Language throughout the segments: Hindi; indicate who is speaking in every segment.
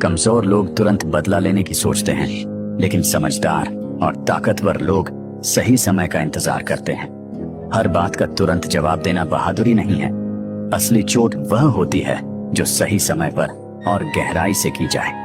Speaker 1: कमजोर लोग तुरंत बदला लेने की सोचते हैं, लेकिन समझदार और ताकतवर लोग सही समय का इंतजार करते हैं। हर बात का तुरंत जवाब देना बहादुरी नहीं है। असली चोट वह होती है जो सही समय पर और गहराई से की जाए।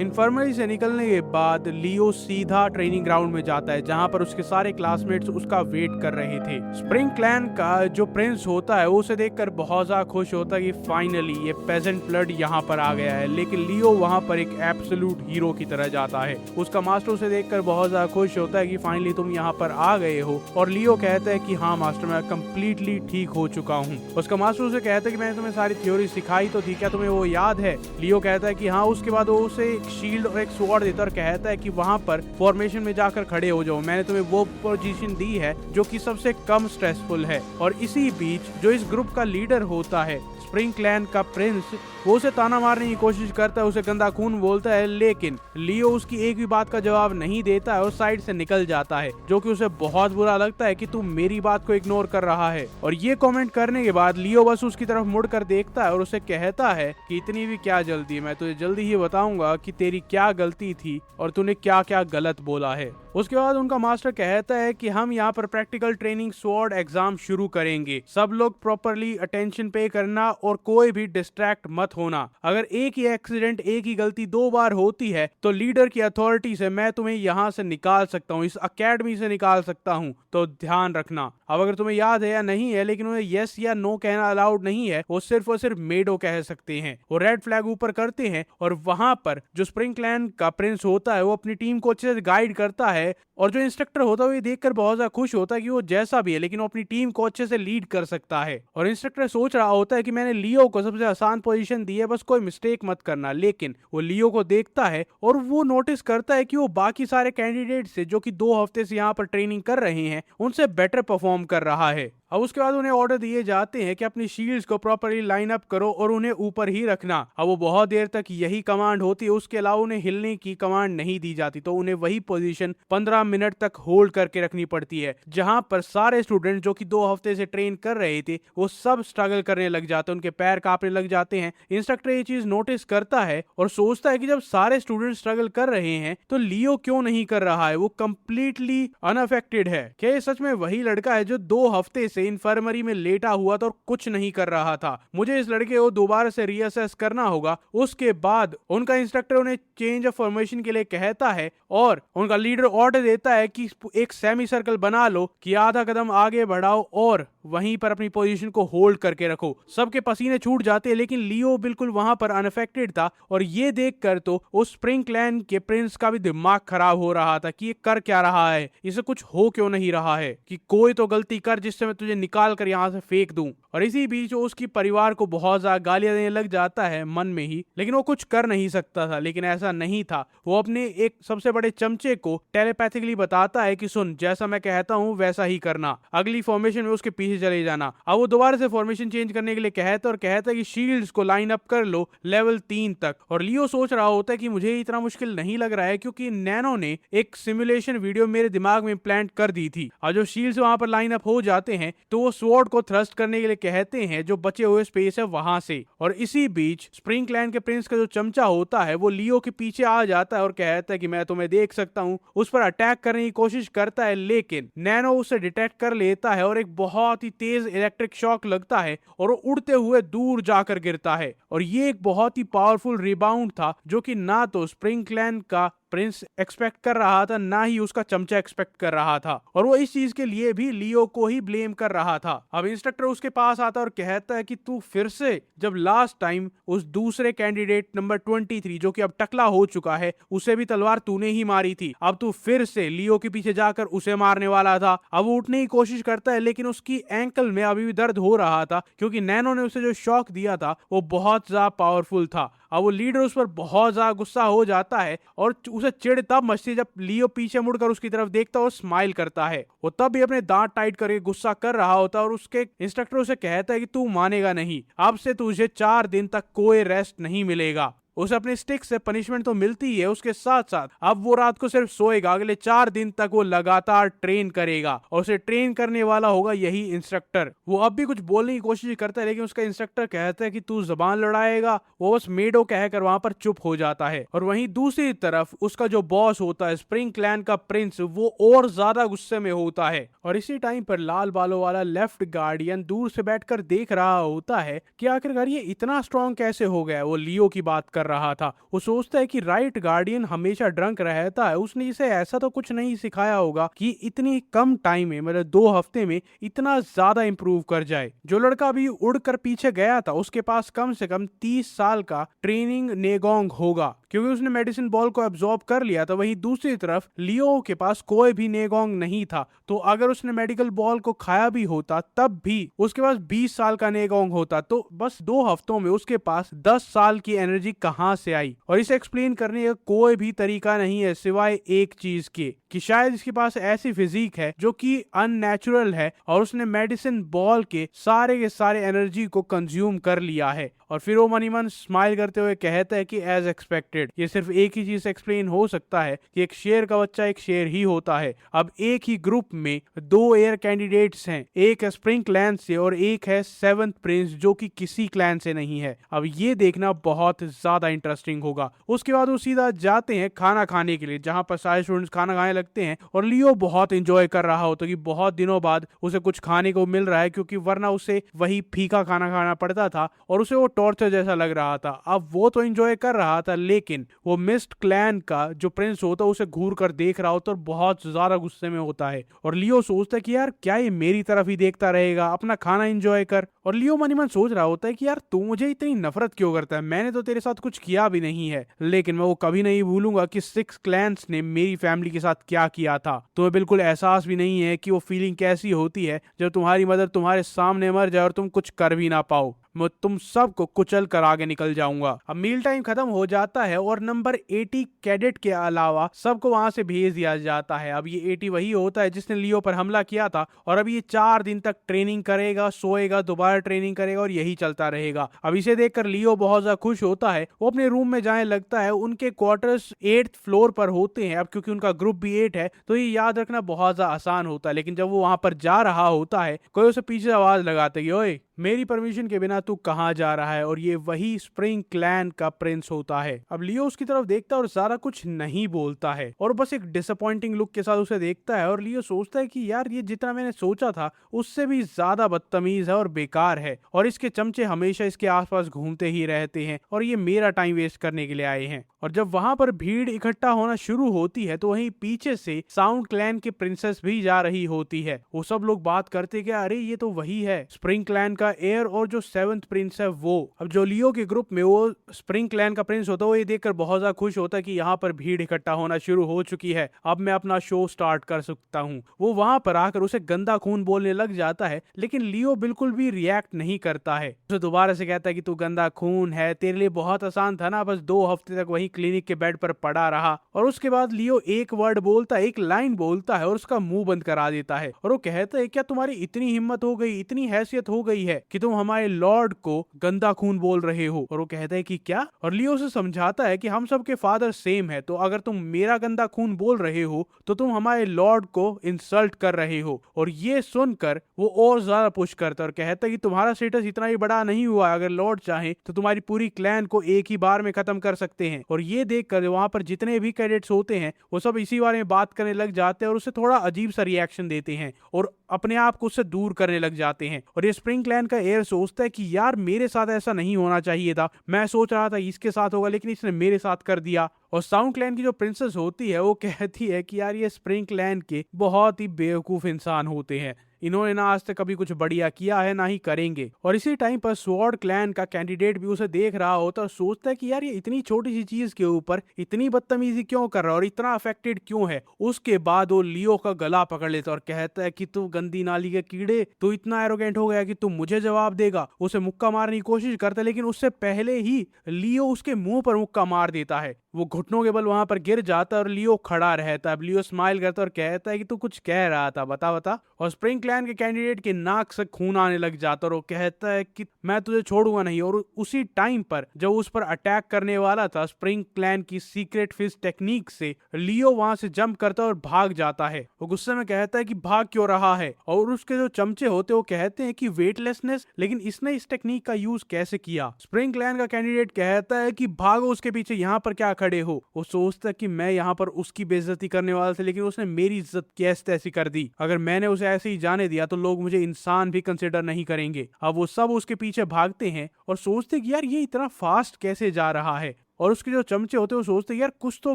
Speaker 2: इन्फर्मरी से निकलने के बाद लियो सीधा ट्रेनिंग ग्राउंड में जाता है, जहां पर उसके सारे क्लासमेट्स उसका वेट कर रहे थे। स्प्रिंग क्लैन का जो प्रिंस होता है वो उसे देखकर बहुत ज्यादा खुश होता है कि फाइनली ये पेजेंट ब्लड यहाँ पर आ गया है। लेकिन लियो वहां पर एक एब्सोल्यूट हीरो की तरह जाता है। उसका मास्टर उसे देखकर बहुत ज्यादा खुश होता है कि फाइनली तुम यहाँ पर आ गए हो। और लियो कहता है कि हाँ मास्टर, मैं कम्प्लीटली ठीक हो चुका हूँ। उसका मास्टर उसे कहता है कि मैंने तुम्हें सारी थ्योरी सिखाई तो थी, क्या तुम्हें वो याद है? लियो कहता है कि हाँ। उसके बाद वो उसे शील्ड और एक स्वॉर्ड देता और कहता है कि वहां पर फॉर्मेशन में जाकर खड़े हो जाओ, मैंने तुम्हें वो पोजीशन दी है जो कि सबसे कम स्ट्रेसफुल है। और इसी बीच जो इस ग्रुप का लीडर होता है, स्प्रिंग क्लैन का प्रिंस, वो उसे ताना मारने की कोशिश करता है, उसे गंदा खून बोलता है, लेकिन लियो उसकी एक भी बात का जवाब नहीं देता है और साइड से निकल जाता है, जो कि उसे बहुत बुरा लगता है कि तू मेरी बात को इग्नोर कर रहा है। और ये कमेंट करने के बाद लियो बस उसकी तरफ मुड़कर देखता है और उसे कहता है कि इतनी भी क्या जल्दी, मैं तुझे जल्दी ही बताऊंगा कि तेरी क्या गलती थी और तूने क्या क्या गलत बोला है। उसके बाद उनका मास्टर कहता है कि हम यहाँ पर प्रैक्टिकल ट्रेनिंग स्वॉर्ड एग्जाम शुरू करेंगे, सब लोग प्रॉपरली अटेंशन पे करना और कोई भी डिस्ट्रैक्ट मत होना। अगर एक ही एक्सीडेंट, एक ही गलती 2 बार होती है तो लीडर की अथॉरिटी से मैं तुम्हें यहाँ से निकाल सकता हूँ, इस अकेडमी से निकाल सकता हूँ, तो ध्यान रखना। अब अगर तुम्हें याद है या नहीं है, लेकिन उन्हें यस या नो कहना अलाउड नहीं है, वो सिर्फ और सिर्फ मेडो कह सकते हैं। वो रेड फ्लैग ऊपर करते हैं और वहां पर जो स्प्रिंग क्लैन का प्रिंस होता है वो अपनी टीम को अच्छे से गाइड करता है। और जो इंस्ट्रक्टर होता है वो ये देखकर बहुत ज्यादा खुश होता है कि वो जैसा भी है लेकिन वो अपनी टीम को अच्छे से लीड कर सकता है। और इंस्ट्रक्टर सोच रहा होता है कि मैंने लियो को सबसे आसान पोजीशन दी है, बस कोई मिस्टेक मत करना। लेकिन वो लियो को देखता है और वो नोटिस करता है कि वो बाकी सारे कैंडिडेट से जो कि 2 हफ्ते से यहाँ पर ट्रेनिंग कर रहे हैं उनसे बेटर परफॉर्म कर रहा है। अब उसके बाद उन्हें ऑर्डर दिए जाते हैं कि अपनी शील्ड्स को प्रॉपर्ली लाइन अप करो और उन्हें ऊपर ही रखना। अब वो बहुत देर तक यही कमांड होती है, उसके अलावा उन्हें हिलने की कमांड नहीं दी जाती, तो उन्हें वही पोजीशन 15 मिनट तक होल्ड करके रखनी पड़ती है। जहां पर सारे स्टूडेंट जो कि 2 हफ्ते से ट्रेन कर रहे थे वो सब स्ट्रगल करने लग जाते हैं, उनके पैर कांपने लग जाते हैं। इंस्ट्रक्टर ये चीज नोटिस करता है और सोचता है कि जब सारे स्टूडेंट स्ट्रगल कर रहे हैं तो लियो क्यों नहीं कर रहा है, वो कंप्लीटली अनअफेक्टेड है। क्या ये सच में वही लड़का है जो 2 हफ्ते से इन्फर्मरी में लेटा हुआ था और कुछ नहीं कर रहा था? मुझे इस लड़के को दोबारा से रीअसेस करना होगा। उसके बाद उनका इंस्ट्रक्टर उन्हें चेंज ऑफ फॉर्मेशन के लिए कहता है और उनका लीडर ऑर्डर देता है कि एक सेमी सर्कल बना लो, कि आधा कदम आगे बढ़ाओ और वहीं पर अपनी पोजीशन को होल्ड करके रखो। सबके पसीने छूट जाते हैं लेकिन लियो बिल्कुल वहां पर अनअफेक्टेड था। और ये देखकर तो उस स्प्रिंग क्लैन के प्रिंस का भी दिमाग खराब हो रहा था कि ये कर क्या रहा है, इसे कुछ हो क्यों नहीं रहा है, कि कोई तो गलती कर जिससे मैं तुझे निकाल कर यहाँ से फेंक दूं। और इसी बीच उसकी परिवार को बहुत ज्यादा गालियां देने लग जाता है मन में ही, लेकिन वो कुछ कर नहीं सकता था। लेकिन ऐसा नहीं था, वो अपने एक सबसे बड़े चमचे को टेलीपैथिकली बताता है कि सुन, जैसा मैं कहता हूँ वैसा ही करना, अगली फॉर्मेशन में उसके पीछे चले जाना। अब वो दोबारा से फॉर्मेशन चेंज करने के लिए कहता है और कहता है कि शील्ड्स को लाइन अप कर लो लेवल 3 तक। और लियो सोच रहा होता है कि मुझे इतना मुश्किल नहीं लग रहा है क्योंकि नैनो ने एक सिमुलेशन वीडियो मेरे दिमाग में इम्प्लांट कर दी थी। और जो शील्ड्स वहां पर लाइन अप हो जाते हैं तो वो स्वॉर्ड को थ्रस्ट करने के लिए कहते हैं जो बचे हुए स्पेस है वहां से। और इसी बीच स्प्रिंग क्लैन के प्रिंस का जो चमचा होता है वो लियो के पीछे आ जाता है और कहता है कि मैं तुम्हें देख सकता हूँ। उस पर अटैक करने की कोशिश करता है लेकिन नैनो उसे डिटेक्ट कर लेता है और एक बहुत ही तेज इलेक्ट्रिक शॉक लगता है और वो उड़ते हुए दूर जाकर गिरता है। और ये एक बहुत ही पावरफुल रिबाउंड था जो कि ना तो स्प्रिंग क्लैन का प्रिंस एक्सपेक्ट कर रहा था, ना ही उसका चमचा एक्सपेक्ट कर रहा था। और वो इस चीज के लिए भी लियो को ही ब्लेम कर रहा था। अब इंस्ट्रक्टर उसके पास आता है और कहता है कि तू फिर से, जब लास्ट टाइम उस दूसरे कैंडिडेट नंबर 23 जो कि अब टकला हो चुका है, उसे भी तलवार तूने ही मारी थी, अब तू फिर से लियो के पीछे जाकर उसे मारने वाला था। अब वो उठने की कोशिश करता है लेकिन उसकी एंकल में अभी भी दर्द हो रहा था क्योंकि नैनो ने उसे जो शॉक दिया था वो बहुत ज्यादा पावरफुल था। अब वो लीडर उस पर बहुत ज्यादा गुस्सा हो जाता है और उसे चिढ़ तब मचती है जब लियो पीछे मुड़कर उसकी तरफ देखता है और स्माइल करता है। वो तब भी अपने दांत टाइट करके गुस्सा कर रहा होता है और उसके इंस्ट्रक्टर उसे कहता है कि तू मानेगा नहीं, अब से तुझे 4 दिन तक कोई रेस्ट नहीं मिलेगा। उसे अपने स्टिक से पनिशमेंट तो मिलती ही है, उसके साथ साथ अब वो रात को सिर्फ सोएगा, अगले 4 दिन तक वो लगातार ट्रेन करेगा और उसे ट्रेन करने वाला होगा यही इंस्ट्रक्टर। वो अब भी कुछ बोलने की कोशिश करता है लेकिन उसका इंस्ट्रक्टर कहता है कि तू जबान लड़ाएगा। वो बस मेडो कहकर वहां पर चुप हो जाता है। और वहीं दूसरी तरफ उसका जो बॉस होता है स्प्रिंग क्लैन का प्रिंस, वो और ज्यादा गुस्से में होता है। और इसी टाइम पर लाल बालों वाला लेफ्ट गार्डियन दूर से बैठकर देख रहा होता है कि आखिरकार ये इतना स्ट्रॉन्ग कैसे हो गया। वो लियो की बात कर रहा था। वो सोचता है कि राइट गार्डियन हमेशा ड्रंक रहता है, उसने इसे ऐसा तो कुछ नहीं सिखाया होगा कि इतनी कम टाइम में, मतलब 2 हफ्ते में इतना ज्यादा इंप्रूव कर जाए। जो लड़का अभी उड़कर पीछे गया था उसके पास कम से कम 30 साल का ट्रेनिंग नेगोंग होगा, क्योंकि उसने मेडिसिन बॉल को एब्जॉर्ब कर लिया था। वहीं दूसरी तरफ लियो के पास कोई भी नेगोंग नहीं था, तो अगर उसने मेडिकल बॉल को खाया भी होता तब भी उसके पास 20 साल का नेगोंग होता। तो बस 2 हफ्तों में उसके पास 10 साल की एनर्जी कहां से आई। और इसे एक्सप्लेन करने का कोई भी तरीका नहीं है सिवाय एक चीज के, कि शायद इसके पास ऐसी फिजिक है जो कि अननेचुरल है और उसने मेडिसिन बॉल के सारे एनर्जी को कंज्यूम कर लिया है। और फिर वो मनी मन स्माइल करते हुए कहता है कि एज एक्सपेक्टेड, ये सिर्फ एक ही चीज से एक्सप्लेन हो सकता है कि एक शेर का बच्चा एक शेर ही होता है। अब एक ही ग्रुप में 2 एयर कैंडिडेट्स हैं, एक है स्प्रिंग क्लैन से और एक है 7th प्रिंस जो कि किसी क्लैन से नहीं है। अब ये देखना बहुत ज्यादा इंटरेस्टिंग होगा। उसके बाद वो सीधा जाते हैं खाना खाने के लिए, जहां पर सारे स्टूडेंट्स खाना खाने लगते हैं और लियो बहुत एंजॉय कर रहा होता है कि बहुत दिनों बाद उसे कुछ खाने को मिल रहा है, क्योंकि वरना उसे वही फीका खाना खाना पड़ता था और उसे वो टॉर्चर जैसा लग रहा था। अब वो तो एंजॉय कर रहा था लेकिन वो मिस्ट क्लैन का जो प्रिंस होता है उसे घूर कर देख रहा होता है और बहुत ज्यादा गुस्से में होता है। और लियो सोचता है कि यार क्या ये मेरी तरफ ही देखता रहेगा, अपना खाना एंजॉय कर। और लियो मन ही मन सोच रहा होता है कि यार तू मुझे इतनी नफरत क्यों करता है, मैंने तो तेरे साथ कुछ किया भी नहीं है, लेकिन मैं वो कभी नहीं भूलूंगा कि 6 क्लैंस ने मेरी फैमिली के साथ क्या किया था। तुम्हें बिल्कुल एहसास भी नहीं है कि वो फीलिंग कैसी होती है जब तुम्हारी मदर तुम्हारे सामने मर जाए और तुम कुछ कर भी ना पाओ। मैं तुम सबको कुचल कर आगे निकल जाऊंगा। अब मील टाइम खत्म हो जाता है और नंबर 80 कैडेट के अलावा सबको वहां से भेज दिया जाता है। अब ये 80 वही होता है जिसने लियो पर हमला किया था और अब ये 4 दिन तक ट्रेनिंग करेगा, सोएगा, दोबारा ट्रेनिंग करेगा और यही चलता रहेगा। अब इसे देखकर लियो बहुत ज्यादा खुश होता है। वो अपने रूम में जाने लगता है। उनके क्वार्टर्स 8th फ्लोर पर होते हैं। अब क्योंकि उनका ग्रुप भी 8 है तो ये याद रखना बहुत ज्यादा आसान होता है। लेकिन जब वो वहां पर जा रहा होता है कोई उसे पीछे आवाज लगाता है कि ओए मेरी परमिशन के बिना तू कहां जा रहा है। और ये वही स्प्रिंग क्लैन का प्रिंस होता है। अब लियो उसकी तरफ देखता है और ज्यादा कुछ नहीं बोलता है और बस एक डिसअपॉइंटिंग लुक के साथ उसे देखता है। और लियो सोचता है कि यार ये जितना मैंने सोचा था उससे भी ज्यादा बदतमीज है और बेकार है और इसके चमचे हमेशा इसके आसपास घूमते ही रहते हैं और ये मेरा टाइम वेस्ट करने के लिए आए हैं। और जब वहां पर भीड़ इकट्ठा होना शुरू होती है तो वहीं पीछे से साउंड क्लैन की प्रिंसेस भी जा रही होती है। वो सब लोग बात करते कि अरे ये तो वही है स्प्रिंग क्लैन का एयर और जो 7th प्रिंस है वो। अब जो लियो के ग्रुप में वो स्प्रिंग क्लैन का प्रिंस होता है वो ये देखकर बहुत ज्यादा खुश होता है कि यहाँ पर भीड़ इकट्ठा होना शुरू हो चुकी है, अब मैं अपना शो स्टार्ट कर सकता हूँ। वो वहां पर आकर उसे गंदा खून बोलने लग जाता है लेकिन लियो बिल्कुल भी रिएक्ट नहीं करता है। उसे दोबारा से कहता है कि तू गंदा खून है, तेरे लिए बहुत आसान था ना, बस 2 हफ्ते तक वही क्लिनिक के बेड पर पड़ा रहा। और उसके बाद लियो एक वर्ड बोलता है, एक लाइन बोलता है और उसका मुंह बंद करा देता है। और वो कहता है क्या तुम्हारी इतनी हिम्मत हो गई, इतनी हैसियत हो गई है कि तुम हमारे लॉर्ड को गंदा खून बोल रहे हो। और वो कहता है कि क्या। और लियो से समझाता है कि हम सबके फादर सेम है, तो अगर तुम मेरा गंदा खून बोल रहे हो तो तुम हमारे लॉर्ड को इंसल्ट कर रहे हो। और ये सुनकर वो और ज्यादा पुश करता है और कहता है कि तुम्हारा स्टेटस इतना ही बड़ा नहीं हुआ, अगर लॉर्ड चाहे तो तुम्हारी पूरी क्लैन को एक ही बार में खत्म कर सकते हैं। और ये देखकर वहां पर जितने भी कैडेट्स होते हैं वो सब इसी बारे में बात करने लग जाते हैं और उसे थोड़ा अजीब सा रिएक्शन देते हैं और अपने आप को उससे दूर करने लग जाते हैं। और ये स्प्रिंग क्लैन का एयर सोचता है कि यार मेरे साथ ऐसा नहीं होना चाहिए था, मैं सोच रहा था इसके साथ होगा लेकिन इसने मेरे साथ कर दिया। और साउंड क्लैन की जो प्रिंसेस होती है वो कहती है कि यार ये स्प्रिंग क्लैन के बहुत ही बेवकूफ इंसान होते हैं, इन्होंने ना आज तक कभी कुछ बढ़िया किया है ना ही करेंगे। और इसी टाइम पर स्वॉर्ड क्लैन का कैंडिडेट भी उसे देख रहा होता और सोचता है कि यार ये इतनी छोटी सी चीज के ऊपर इतनी बदतमीजी क्यों कर रहा है और इतना अफेक्टेड क्यों है। उसके बाद वो लियो का गला पकड़ लेता और कहता है कि तू गंदी नाली के कीड़े, तू इतना एरोगेंट हो गया कि तू मुझे जवाब देगा। उसे मुक्का मारने की कोशिश करता है लेकिन उससे पहले ही लियो उसके मुंह पर मुक्का मार देता है। वो घुटनों के बल वहां पर गिर जाता है और लियो खड़ा रहता है। लियो स्माइल करता है और कहता है कि तू कुछ कह रहा था, बता बता। और स्प्रिंग क्लैन के कैंडिडेट के नाक से खून आने लग जाता और वो कहता है कि मैं तुझे छोड़ूंगा नहीं। और उसी टाइम पर जब उस पर अटैक करने वाला था स्प्रिंग क्लैन की सीक्रेट फिस्ट टेक्निक से, लियो वहां से जंप करता है और भाग जाता है। वो गुस्से में कहता है कि भाग क्यों रहा है, और उसके जो चमचे होते वो कहते हैं कि वेटलेसनेस, लेकिन इसने इस टेक्निक का यूज कैसे किया। स्प्रिंग क्लैन का कैंडिडेट कहता है कि भागो उसके पीछे, यहाँ पर क्या खड़े हो। वो सोचता है कि मैं यहाँ पर उसकी बेइज्जती करने वाला था, लेकिन उसने मेरी इज्जत कैसे तैसी कर दी। अगर मैंने उसे ऐसे ही जाने दिया तो लोग मुझे इंसान भी कंसिडर नहीं करेंगे। अब वो सब उसके पीछे भागते हैं और सोचते कि यार ये इतना फास्ट कैसे जा रहा है। और उसके जो चमचे होते हैं वो सोचते यार कुछ तो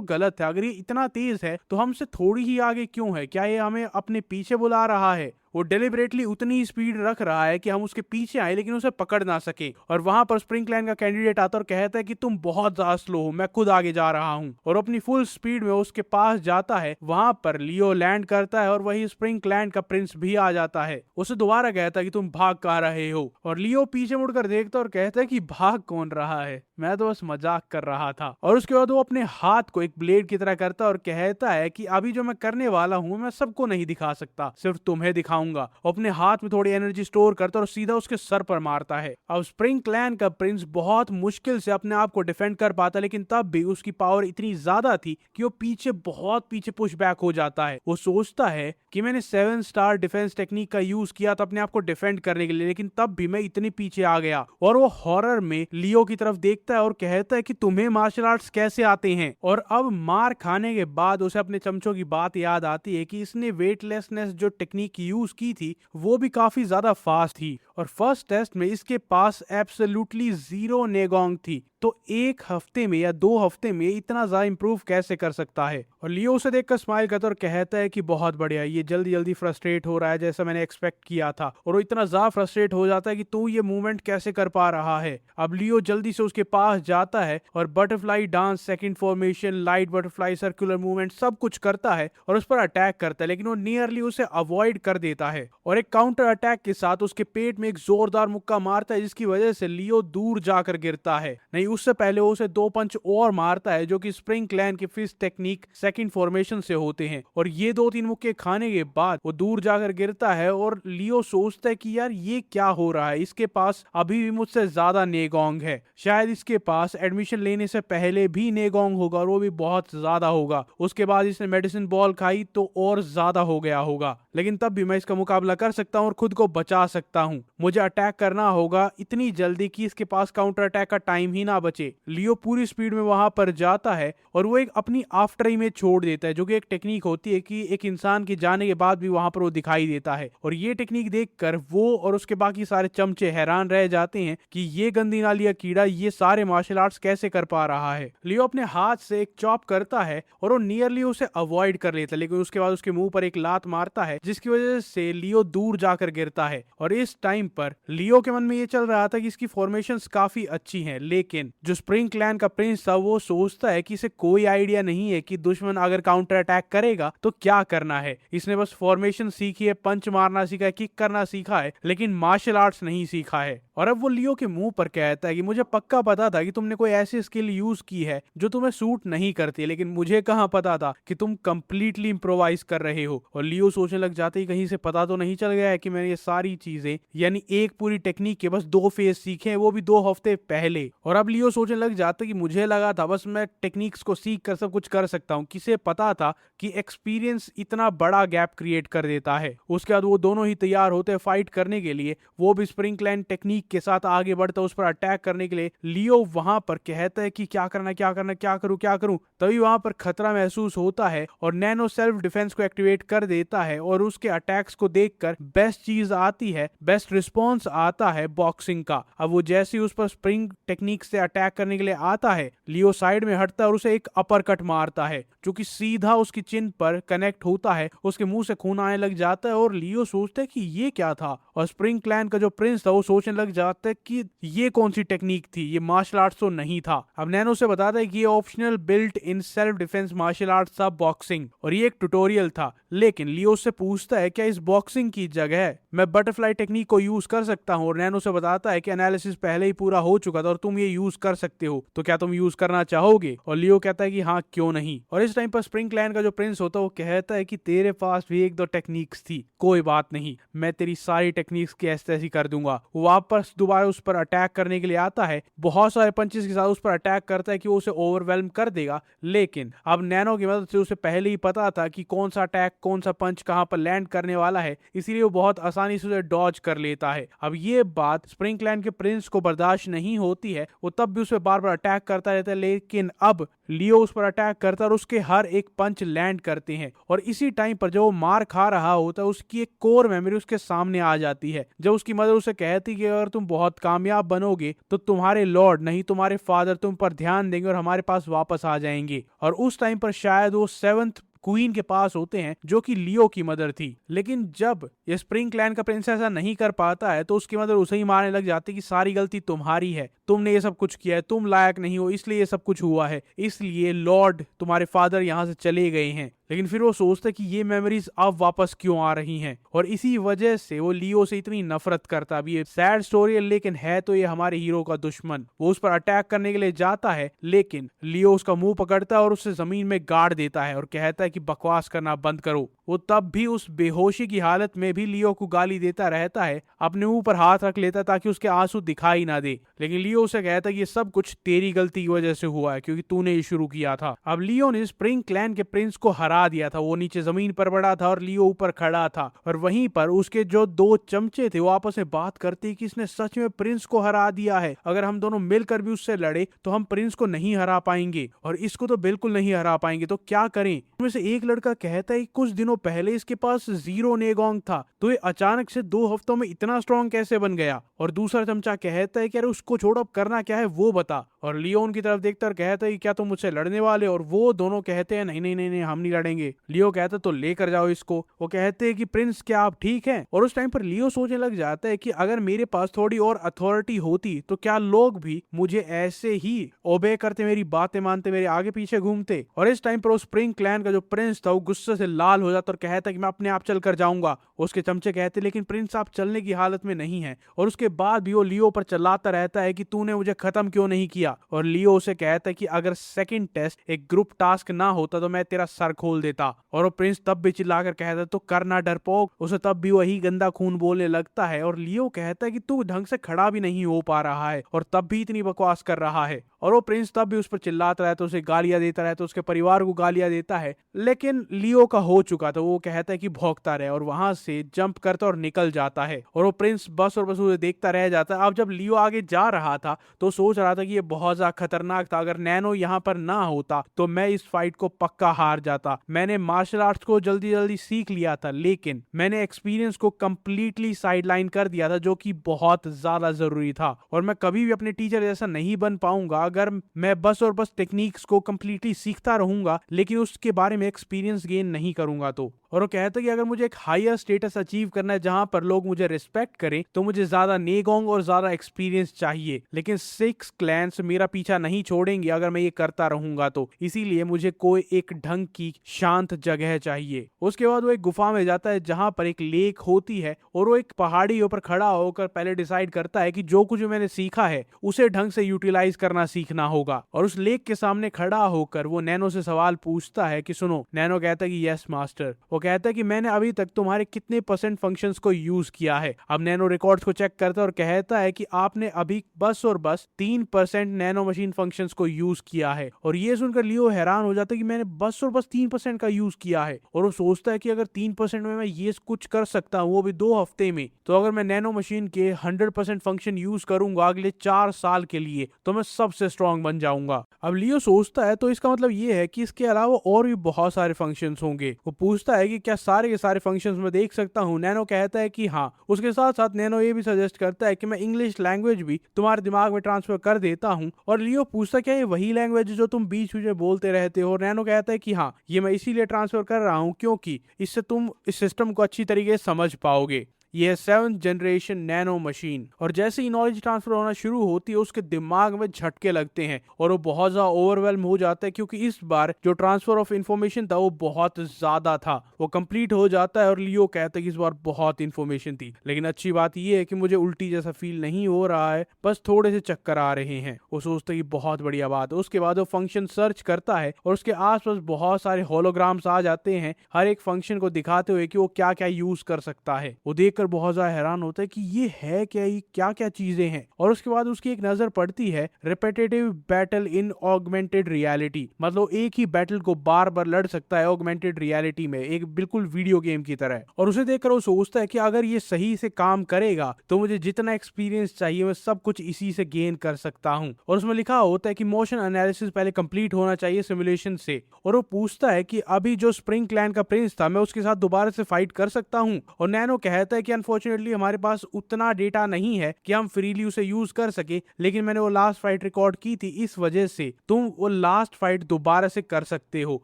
Speaker 2: गलत है, अगर ये इतना तेज है तो हमसे थोड़ी ही आगे क्यों है, क्या ये हमें अपने पीछे बुला रहा है। वो डेलिबरेटली उतनी स्पीड रख रहा है कि हम उसके पीछे आए लेकिन उसे पकड़ ना सके। और वहां पर स्प्रिंग क्लैन का कैंडिडेट आता और कहता है कि तुम बहुत ज्यादा स्लो हो, मैं खुद आगे जा रहा हूं। और अपनी फुल स्पीड में उसके पास जाता है। वहां पर लियो लैंड करता है और वही स्प्रिंग क्लैन का प्रिंस भी आ जाता है। उसे दोबारा कहता है कि तुम भाग कहाँ रहे हो। और लियो पीछे मुड़कर देखता और कहता है कि भाग कौन रहा है, मैं तो बस मजाक कर रहा था। और उसके बाद वो अपने हाथ को एक ब्लेड की तरह करता है और कहता है कि अभी जो मैं करने वाला हूं मैं सबको नहीं दिखा सकता, सिर्फ तुम्हें दिखाऊंगा। अपने हाथ में थोड़ी एनर्जी स्टोर करता है और सीधा उसके सर पर मारता है। अब स्प्रिंग क्लैन का प्रिंस बहुत मुश्किल से अपने आप को डिफेंड कर पाता, लेकिन तब भी उसकी पावर इतनी ज्यादा थी कि वो बहुत पीछे पुश बैक हो जाता है। वो सोचता है कि मैंने 7 स्टार डिफेंस टेक्निक का यूज किया था अपने आप को डिफेंड करने के लिए, लेकिन तब भी मैं इतनी पीछे आ गया। और वो हॉरर में लियो की तरफ देखता है और कहता है कि तुम्हें मार्शल आर्ट्स कैसे आते हैं। और अब मार खाने के बाद उसे अपने चमचों की बात याद आती है कि इसने वेटलेसनेस जो टेक्निक यूज की थी वो भी काफी ज्यादा फास्ट थी। और फर्स्ट टेस्ट में इसके पास एब्सोल्युटली 0 नेगोंग थी, तो 1 हफ्ते में या 2 हफ्ते में इतना ज्यादा इंप्रूव कैसे कर सकता है। और लियो उसे देखकर स्माइल करता और कहता है कि बहुत बढ़िया, ये जल्दी जल्दी फ्रस्ट्रेट हो रहा है जैसा मैंने एक्सपेक्ट किया था। और वो इतना ज्यादा फ्रस्ट्रेट हो जाता है कि तू ये मूवमेंट कैसे कर पा रहा है। अब लियो जल्दी से उसके पास जाता है और butterfly dance, second formation, light butterfly, circular movement सब कुछ करता है और उस पर अटैक करता है, लेकिन वो नियरली उसे अवॉइड कर देता है। और एक काउंटर अटैक के साथ उसके पेट में एक जोरदार मुक्का मारता है, जिसकी वजह से लियो दूर जाकर गिरता है। नहीं, उससे पहले वो उसे 2 पंच और मारता है जो कि स्प्रिंग क्लैन की फिस्ट टेक्निक सेकंड फॉर्मेशन से होते हैं। और ये 2-3 मुक्के खाने के बाद वो दूर जाकर गिरता है और लियो सोचता है कि यार ये क्या हो रहा है, इसके पास अभी भी मुझसे ज्यादा नेगोंग है, शायद इसके पास एडमिशन लेने से पहले भी नेगोंग होगा और वो भी बहुत ज्यादा होगा। उसके बाद इसने मेडिसिन बॉल खाई तो और ज्यादा हो गया होगा, लेकिन तब भी मैं इसका मुकाबला कर सकता हूँ और खुद को बचा सकता हूँ। मुझे अटैक करना होगा इतनी जल्दी कि इसके पास काउंटर अटैक का टाइम ही ना बचे। लियो पूरी स्पीड में वहां पर जाता है और वो एक अपनी आफ्टर इमेज छोड़ देता है, जो कि एक टेक्निक होती है कि एक इंसान के जाने के बाद भी वहां पर वो दिखाई देता है। और ये टेक्निक देखकर वो और उसके बाकी सारे चमचे हैरान रह जाते हैं कि ये गंदी नालिया कीड़ा ये सारे मार्शल आर्ट्स कैसे कर पा रहा है। लियो अपने हाथ से एक चॉप करता है और वो नियरली उसे अवॉइड कर लेता है, लेकिन उसके बाद उसके मुंह पर एक लात मारता है, जिसकी वजह से लियो दूर जाकर गिरता है। और इस टाइम पर लियो के मन में ये चल रहा था कि इसकी फॉर्मेशंस काफी अच्छी हैं, लेकिन जो स्प्रिंग क्लैन का प्रिंस था वो सोचता है कि इसे कोई आइडिया नहीं है कि दुश्मन अगर काउंटर अटैक करेगा तो क्या करना है। इसने बस फॉर्मेशन सीखी है, पंच मारना सीखा है, किक करना सीखा है, लेकिन मार्शल आर्ट्स नहीं सीखा है। और अब वो लियो के मुंह पर कहता है कि मुझे पक्का पता था कि तुमने कोई ऐसी स्किल यूज की है जो तुम्हें सूट नहीं करती, लेकिन मुझे कहाँ पता था कि तुम कंप्लीटली इम्प्रोवाइज कर रहे हो। और लियो सोचने लग जाते ही कहीं से पता तो नहीं चल गया है कि मैंने ये सारी चीजें यानी एक पूरी टेक्निक के बस 2 फेज सीखे हैं, वो भी 2 हफ्ते पहले। और अब लियो सोचने लग जाता कि मुझे लगा था बस मैं टेक्निक्स को सीख कर सब कुछ कर सकता हूँ, किसे पता था कि एक्सपीरियंस इतना बड़ा गैप क्रिएट कर देता है। उसके बाद वो दोनों ही तैयार होते हैं फाइट करने के लिए। वो भी स्प्रिंग क्लैन टेक्निक के साथ आगे बढ़ता है उस पर अटैक करने के लिए। लियो वहां पर कहता है कि क्या करना क्या करना, क्या करूं। तभी वहां पर खतरा महसूस होता है और नैनो सेल्फ डिफेंस को एक्टिवेट कर देता है। और उसके अटैक्स को देखकर बेस्ट चीज आती है, बेस्ट रिस्पॉन्स आता है बॉक्सिंग का। अब वो जैसे ही उस पर स्प्रिंग टेक्निक से अटैक करने के लिए आता है, लियो साइड में हटता है और उसे एक अपर कट मारता है जो कि सीधा उसकी चिन पर कनेक्ट होता है। उसके मुंह से खून आने लग जाता है और लियो सोचता है कि ये क्या था। और स्प्रिंग क्लैन का जो प्रिंस था वो सोचने लग जाता है कि ये कौन सी टेक्निक थी, ये मार्शल आर्ट्स तो नहीं था। अब नैनो से बताता है कि ये optional built in self defence martial arts था बॉक्सिंग, और ये एक ट्यूटोरियल था। लेकिन लियो से पूछता है क्या इस बॉक्सिंग की जगह मैं बटरफ्लाई टेक्निक को यूज कर सकता हूँ, और नैनो से बताता है कि एनालिसिस पहले ही पूरा हो चुका था और तुम ये यूज कर सकते हो, तो क्या तुम यूज करना चाहोगे? और लियो कहता है कि हाँ, क्यों नहीं। और इस टाइम पर स्प्रिंग क्लैन का जो प्रिंस होता है वो कहता है कि तेरे पास भी एक दो टेक्निक्स थी, कोई बात नहीं, मैं तेरी सारी टेक्निक्स की ऐसी तैसी कर दूंगा। वो वापस दोबारा उस पर अटैक करने के लिए आता है, बहुत सारे पंचेस के साथ उस पर अटैक करता है कि वो उसे ओवरवेल्म कर देगा। लेकिन अब नैनो की मदद से उसे पहले ही पता था कि कौन सा अटैक, कौन सा पंच कहां पर लैंड करने वाला है, इसीलिए वो बहुत आसानी से उसे डॉज कर लेता है। अब ये बात स्प्रिंग क्लैन के प्रिंस को बर्दाश्त नहीं होती है, वो तब भी उस पर बार बार अटैक करता रहता है। लेकिन अब लियो उस पर अटैक करता है और उसके हर एक पंच लैंड करते हैं। और इसी टाइम पर जब वो मार खा रहा होता है, उसकी एक कोर मेमोरी उसके सामने आ जाती है, जब उसकी मदर उसे कहती कि अगर तुम बहुत कामयाब बनोगे तो तुम्हारे लॉर्ड नहीं, तुम्हारे फादर तुम पर ध्यान देंगे और हमारे पास वापस आ जाएंगे। और उस टाइम पर शायद वो 7th क्वीन के पास होते हैं, जो कि लियो की मदर थी। लेकिन जब ये स्प्रिंग क्लैन का प्रिंस ऐसा नहीं कर पाता है तो उसकी मदर उसे ही मारने लग जाती है कि सारी गलती तुम्हारी है, तुमने ये सब कुछ किया है, तुम लायक नहीं हो, इसलिए ये सब कुछ हुआ है, इसलिए लॉर्ड तुम्हारे फादर यहाँ से चले गए हैं। लेकिन फिर वो सोचता है कि ये मेमोरीज अब वापस क्यों आ रही हैं, और इसी वजह से वो लियो से इतनी नफरत करता भी है। सैड स्टोरी है, लेकिन है तो ये हमारे हीरो का दुश्मन। वो उस पर अटैक करने के लिए जाता है, लेकिन लियो उसका मुंह पकड़ता है और उसे जमीन में गाड़ देता है और कहता है कि बकवास करना बंद करो। वो तब भी उस बेहोशी की हालत में भी लियो को गाली देता रहता है, अपने मुंह पर हाथ रख लेता ताकि उसके आंसू दिखाई ना दे। लेकिन लियो उसे कहता है कि ये सब कुछ तेरी गलती की वजह से हुआ है, क्योंकि तूने ये शुरू किया था। अब लियो ने स्प्रिंग क्लैन के प्रिंस को हरा दिया था, वो नीचे जमीन पर पड़ा था और लियो ऊपर खड़ा था। और वहीं पर उसके जो दो चमचे थे वो आपस में बात करते कि इसने सच में प्रिंस को हरा दिया है, अगर हम दोनों मिलकर भी उससे लड़े तो हम प्रिंस को नहीं हरा पाएंगे, और इसको तो बिल्कुल नहीं हरा पाएंगे, तो क्या करें? उनमें से एक लड़का कहता है कुछ दिनों पहले इसके पास 0 नेगोंग था, तो ये अचानक से 2 हफ्तों में इतना स्ट्रॉन्ग कैसे बन गया? और दूसरा चमचा कहता है कि अरे उसको छोड़ो, अब करना क्या है वो बता। और लियो उनकी तरफ देखता और कहता है कि क्या तुम मुझसे लड़ने वाले? और वो दोनों कहते हैं नहीं नहीं नहीं नहीं, हम नहीं लड़ेंगे। लियो कहता है तो लेकर जाओ इसको। वो कहते हैं कि प्रिंस क्या आप ठीक हैं? और उस टाइम पर लियो सोचने लग जाता है कि अगर मेरे पास थोड़ी और अथॉरिटी होती तो क्या लोग भी मुझे ऐसे ही ओबे करते, मेरी बातें मानते, मेरे आगे पीछे घूमते? और इस टाइम पर वो स्प्रिंग क्लैन का जो प्रिंस था वो गुस्से से लाल हो जाता और कहता है कि मैं अपने आप चल कर जाऊंगा। उसके चमचे कहते लेकिन प्रिंस आप चलने की हालत में नहीं है। और उसके बाद भी वो लियो पर चिल्लाता रहता है कि तूने मुझे खत्म क्यों नहीं किया? और लियो उसे कहता है कि अगर सेकंड टेस्ट एक ग्रुप टास्क ना होता तो मैं तेरा सर खोल देता। और वो प्रिंस तब भी चिल्लाकर कहता है तो करना डरपोक। उसे तब भी वही गंदा खून बोलने लगता है। और लियो कहता है कि तू ढंग से खड़ा भी नहीं हो पा रहा है और तब भी इतनी बकवास कर रहा है। और वो प्रिंस तब भी उस पर चिल्लाता रहता, उसे गालियां देता रहता, उसके परिवार को गालियां देता है। लेकिन लियो का हो चुका था, वो कहता है कि भौंकता रहे, और वहां से जंप करता और निकल जाता है। और वो प्रिंस बस और बस उसे देखता रह जाता है। अब जब लियो आगे जा रहा था तो सोच रहा था कि ये बहुत ज्यादा खतरनाक था, अगर नैनो यहाँ पर ना होता तो मैं इस फाइट को पक्का हार जाता। मैंने मार्शल आर्ट्स को जल्दी जल्दी सीख लिया था, लेकिन मैंने एक्सपीरियंस को कंप्लीटली साइडलाइन कर दिया था, जो कि बहुत ज्यादा जरूरी था। और मैं कभी भी अपने टीचर जैसा नहीं बन पाऊंगा अगर मैं बस और बस टेक्निक्स को कंप्लीटली सीखता रहूंगा लेकिन उसके बारे में एक्सपीरियंस गेन नहीं करूंगा तो। और वो कहता है कि अगर मुझे एक हायर स्टेटस अचीव करना है जहां पर लोग मुझे रिस्पेक्ट करें तो मुझे ज्यादा नेगोंग और ज्यादा एक्सपीरियंस चाहिए। लेकिन 6 क्लैंस मेरा पीछा नहीं छोड़ेंगे अगर मैं ये करता रहूंगा तो, इसीलिए मुझे कोई एक ढंग की शांत जगह चाहिए। उसके बाद वो एक गुफा में जाता है जहां पर एक लेक होती है और वो एक पहाड़ी ऊपर खड़ा होकर पहले डिसाइड करता है कि जो कुछ मैंने सीखा है उसे ढंग से यूटिलाइज करना सीखना होगा। और उस लेक के सामने खड़ा होकर वो नैनो से सवाल पूछता है कि सुनो। नैनो कहता है कि यस मास्टर। वो कहता है कि मैंने अभी तक तुम्हारे कितने % फंक्शंस को यूज किया है? अब नैनो रिकॉर्ड्स को चेक करता है और कहता है कि आपने अभी बस और बस 3% नैनो मशीन फंक्शंस को यूज किया है। और ये सुनकर लियो हैरान हो जाता है कि मैंने बस और बस 3% का यूज किया है। और वो सोचता है कि अगर 3% में मैं ये कुछ कर सकता हूँ वो भी 2 हफ्ते में, तो अगर मैं नैनो मशीन के 100% फंक्शन यूज करूंगा अगले 4 साल के लिए तो मैं सबसे स्ट्रॉन्ग बन जाऊंगा। अब लियो सोचता है तो इसका मतलब ये है कि इसके अलावा और भी बहुत सारे फंक्शंस होंगे। वो पूछता है कि क्या सारे के सारे फंक्शंस में देख सकता हूँ? नैनो कहता है कि हाँ। उसके साथ साथ नैनो ये भी सजेस्ट करता है कि मैं इंग्लिश लैंग्वेज भी तुम्हारे दिमाग में ट्रांसफर कर देता हूँ। और लियो पूछता क्या ये वही लैंग्वेज जो तुम बीच में बोलते रहते हो? और नैनो कहता है कि हाँ, ये मैं इसीलिए ट्रांसफर कर रहा हूँ क्योंकि इससे तुम इस सिस्टम को अच्छी तरीके से समझ पाओगे। ये है 7th जनरेशन नैनो मशीन। और जैसे ही नॉलेज ट्रांसफर होना शुरू होती है उसके दिमाग में झटके लगते हैं और वो बहुत ज्यादा ओवरवेल्म हो जाता है, क्योंकि इस बार जो ट्रांसफर ऑफ इंफॉर्मेशन था वो बहुत ज्यादा था। वो कंप्लीट हो जाता है और लियो कहता है कि इस बार बहुत इंफॉर्मेशन थी, लेकिन अच्छी बात ये है कि मुझे उल्टी जैसा फील नहीं हो रहा है, बस थोड़े से चक्कर आ रहे हैं। वो सोचता है कि बहुत बढ़िया बात है। उसके बाद वो फंक्शन सर्च करता है और उसके आसपास बहुत सारे होलोग्राम्स आ जाते हैं, हर एक फंक्शन को दिखाते हुए कि वो क्या क्या यूज कर सकता है। वो देखकर बहुत ज्यादा हैरान होता है कि ये है क्या, ये क्या क्या चीजें हैं। और उसके बाद उसकी एक नजर पड़ती है repetitive battle in augmented reality, मतलब एक ही बैटल को बार बार लड़ सकता है ऑगमेंटेड रियलिटी में, एक बिल्कुल वीडियो गेम की तरह। और उसे देखकर वो सोचता है कि अगर ये सही से काम करेगा तो मुझे जितना एक्सपीरियंस चाहिए मैं सब कुछ इसी से गेन कर सकता हूँ। और उसमें लिखा होता है कि मोशन एनालिसिस पहले कंप्लीट होना चाहिए सिमुलेशन से। और वो पूछता है कि अभी जो स्प्रिंग क्लैन का प्रिंस था मैं उसके साथ दोबारा से फाइट कर सकता हूँ। और नैनो कहता है कि अनफॉर्चुनेटली हमारे पास उतना डेटा नहीं है कि हम फ्रीली उसे यूज कर सके, लेकिन मैंने वो लास्ट फाइट रिकॉर्ड की थी, इस वजह से तुम वो लास्ट फाइट दोबारा से कर सकते हो।